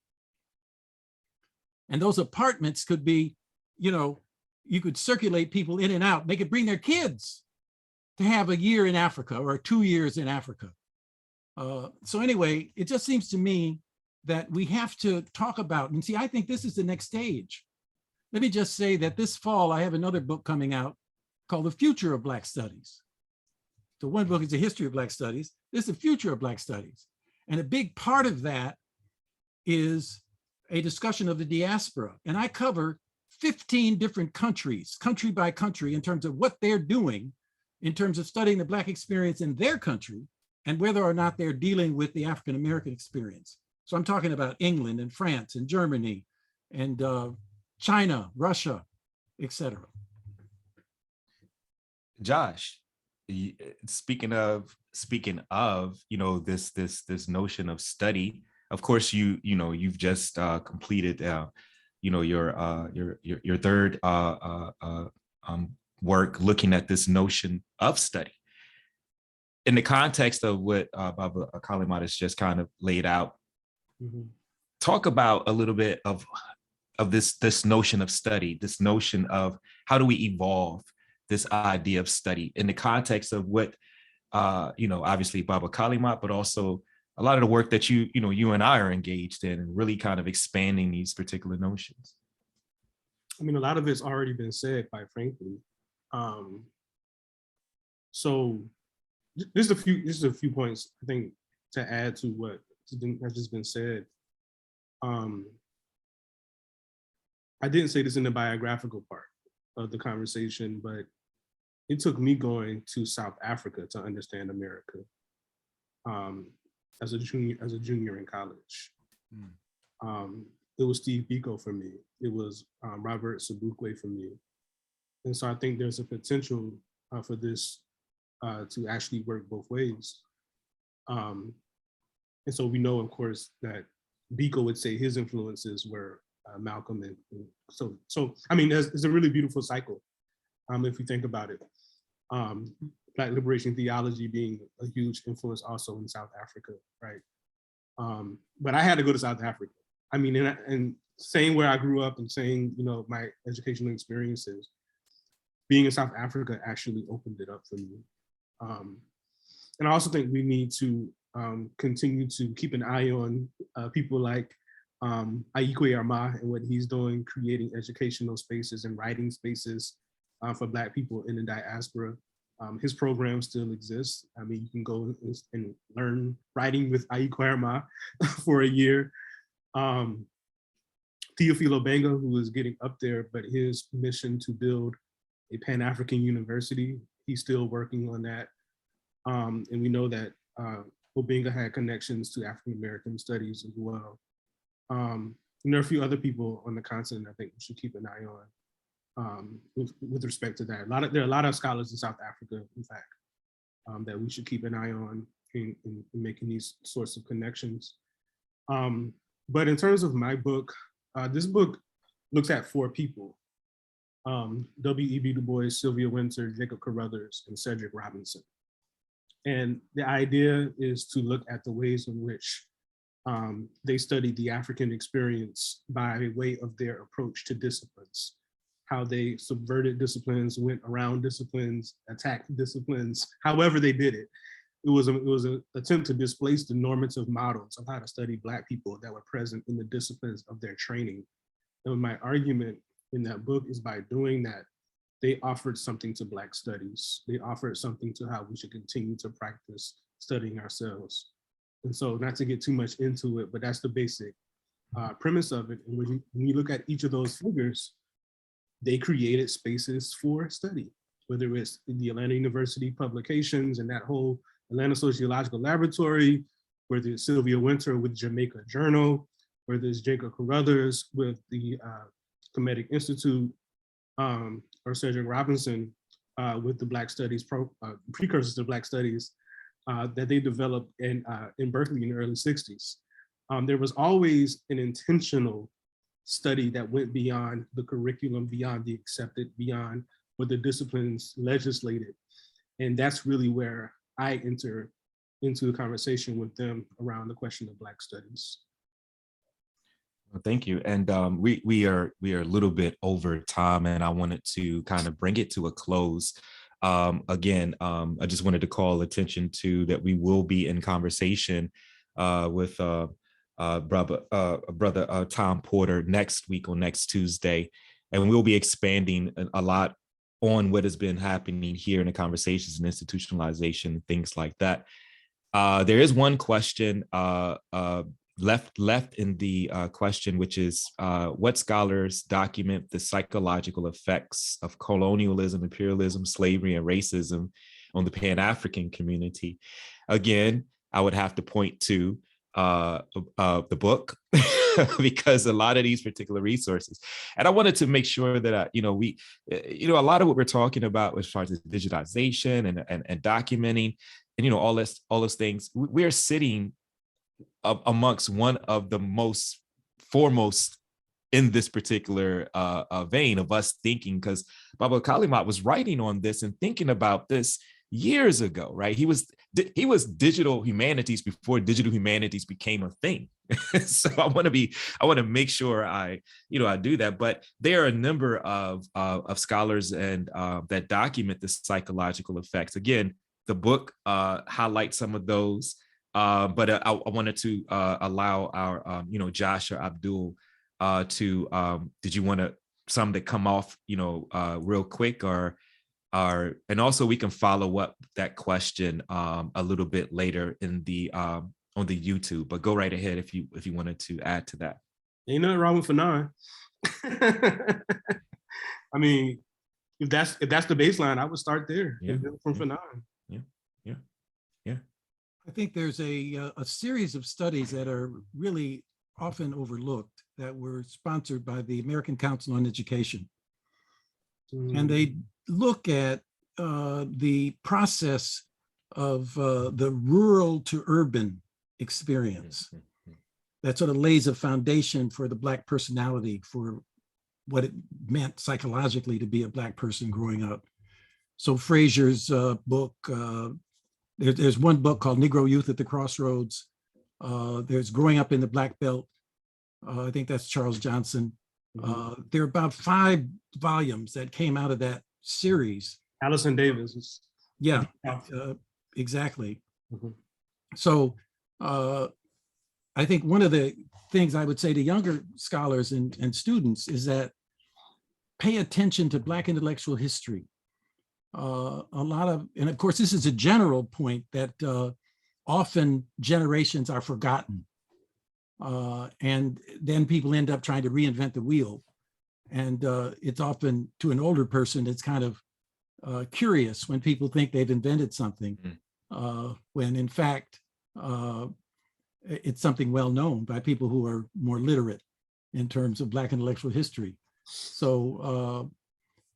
And those apartments could be, you could circulate people in and out. They could bring their kids to have a year in Africa or 2 years in Africa. So anyway, it just seems to me that we have to talk about, and see, I think this is the next stage. Let me just say that this fall, I have another book coming out called The Future of Black Studies. So one book is the history of Black Studies. This is the future of Black Studies. And a big part of that is a discussion of the diaspora. And I cover 15 different countries, country by country, in terms of what they're doing, in terms of studying the Black experience in their country, and whether or not they're dealing with the African American experience. So I'm talking about England and France and Germany and China, Russia, etc. Josh, speaking of, this notion of study. Of course, you've just completed, your third work looking at this notion of study in the context of what Abdul Alkalimat has just kind of laid out. Mhm. Talk about a little bit of this notion of study, this notion of how do we evolve this idea of study in the context of what obviously Abdul Alkalimat, but also a lot of the work that you and I are engaged in, and really kind of expanding these particular notions. I mean, a lot of it's already been said, quite frankly. So just a few points I think to add to what has just been said. I didn't say this in the biographical part of the conversation, but it took me going to South Africa to understand America as a junior in college. It was Steve Biko for me. It was Robert Sobukwe for me. And so I think there's a potential for this to actually work both ways. And so we know, of course, that Biko would say his influences were Malcolm, and so I mean, it's a really beautiful cycle if you think about it. Black liberation theology being a huge influence also in South Africa, right? But I had to go to South Africa. I mean, and saying where I grew up and saying, my educational experiences, being in South Africa actually opened it up for me. And I also think we need to continue to keep an eye on people like Aikwe Arma and what he's doing, creating educational spaces and writing spaces for Black people in the diaspora. His program still exists. I mean, you can go and learn writing with Aikwe Arma for a year. Theophilo Benga, who is getting up there, but his mission to build a Pan-African university, he's still working on that. And we know that Obenga had connections to African American studies as well. And there are a few other people on the continent I think we should keep an eye on with respect to that. There are a lot of scholars in South Africa, in fact, that we should keep an eye on in making these sorts of connections. But in terms of my book, this book looks at 4 people: W.E.B. Du Bois, Sylvia Wynter, Jacob Carruthers, and Cedric Robinson. And the idea is to look at the ways in which they studied the African experience by way of their approach to disciplines, how they subverted disciplines, went around disciplines, attacked disciplines, however they did it. It was an attempt to displace the normative models of how to study Black people that were present in the disciplines of their training. And my argument in that book is, by doing that, they offered something to Black studies. They offered something to how we should continue to practice studying ourselves. And so, not to get too much into it, but that's the basic premise of it. And when you look at each of those figures, they created spaces for study, whether it's in the Atlanta University publications and that whole Atlanta Sociological Laboratory, whether it's Sylvia Wynter with Jamaica Journal, whether it's Jacob Carruthers with the Kemetic Institute, or Cedric Robinson with the Black Studies, precursors to Black Studies that they developed in Berkeley in the early 60s. There was always an intentional study that went beyond the curriculum, beyond the accepted, beyond what the disciplines legislated. And that's really where I enter into the conversation with them around the question of Black studies. Well, thank you. And we are a little bit over time, and I wanted to kind of bring it to a close. Again, I just wanted to call attention to that we will be in conversation with brother Tom Porter next week on next Tuesday, and we'll be expanding a lot on what has been happening here in the conversations and institutionalization, things like that. There is one question left in the question, which is what scholars document the psychological effects of colonialism, imperialism, slavery, and racism on the Pan-African community? Again, I would have to point to the book because a lot of these particular resources, and I wanted to make sure that, a lot of what we're talking about as far as digitization and documenting and, all those things, we're sitting amongst one of the most foremost in this particular vein of us thinking, because Baba Kalimat was writing on this and thinking about this years ago, right? He was digital humanities before digital humanities became a thing. So I want to make sure I do that. But there are a number of scholars and that document the psychological effects. Again, the book highlights some of those, but I wanted to allow our Josh or Abdul did you want to some that come off real quick, or and also we can follow up that question a little bit later in the on the YouTube, but go right ahead if you wanted to add to that. Ain't nothing wrong with Fanon. I mean, if that's the baseline, I would start there. Yeah. From Fanon. Yeah. I think there's a series of studies that are really often overlooked that were sponsored by the American Council on Education. And they look at the process of the rural to urban experience that sort of lays a foundation for the Black personality, for what it meant psychologically to be a Black person growing up. So Fraser's book, there's one book called Negro Youth at the Crossroads. There's Growing Up in the Black Belt. I think that's Charles Johnson. There are about 5 volumes that came out of that series. Allison Davis. Yeah, exactly. So I think one of the things I would say to younger scholars and students is that pay attention to Black intellectual history. And of course, this is a general point that often generations are forgotten. And then people end up trying to reinvent the wheel. And it's often, to an older person, it's kind of curious when people think they've invented something, when in fact, it's something well known by people who are more literate in terms of Black intellectual history. So,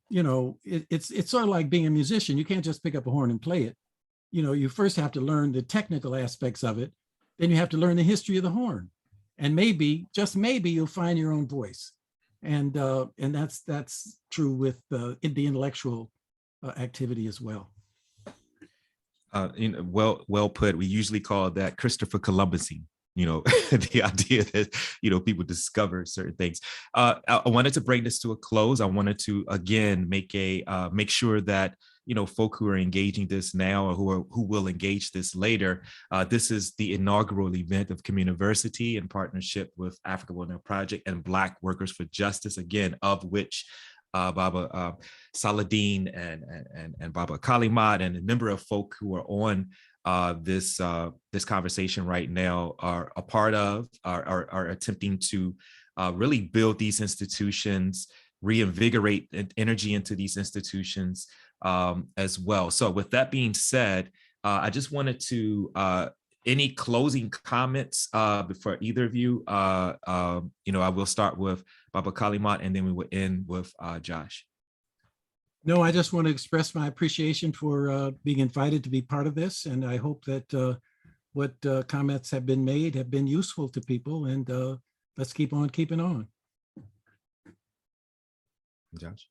it's sort of like being a musician. You can't just pick up a horn and play it. You first have to learn the technical aspects of it. Then you have to learn the history of the horn. And maybe, just maybe, you'll find your own voice. And that's true with the intellectual activity as well. Well put. We usually call that Christopher Columbusing, the idea that, people discover certain things. I wanted to bring this to a close. I wanted to, again, make sure that, folk who are engaging this now or who will engage this later, this is the inaugural event of Communiversity in partnership with Africa Will Project and Black Workers for Justice, again, of which Baba Saladin and Baba Kalimat and a number of folk who are on this conversation right now are a part of, are attempting to really build these institutions, reinvigorate energy into these institutions as well. So with that being said, I just wanted to, any closing comments before either of you? I will start with Baba Kalimat and then we will end with Josh. No, I just want to express my appreciation for being invited to be part of this. And I hope that what comments have been made have been useful to people, and let's keep on keeping on. Josh?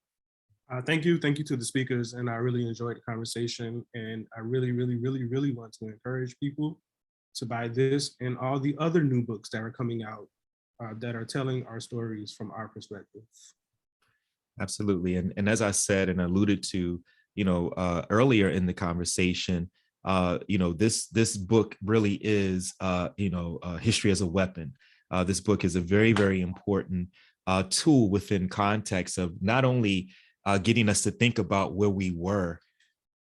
Thank you to the speakers, and I really enjoyed the conversation, and I really want to encourage people to buy this and all the other new books that are coming out that are telling our stories from our perspective. Absolutely, and as I said and alluded to, earlier in the conversation, this book really is, history as a weapon. This book is a very, very important tool within context of not only getting us to think about where we were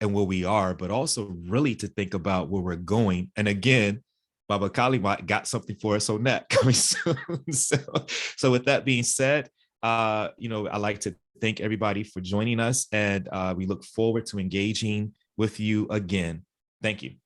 and where we are, but also really to think about where we're going. And again, Baba Kalimat got something for us on that coming soon. So with that being said, I'd like to thank everybody for joining us, and we look forward to engaging with you again. Thank you.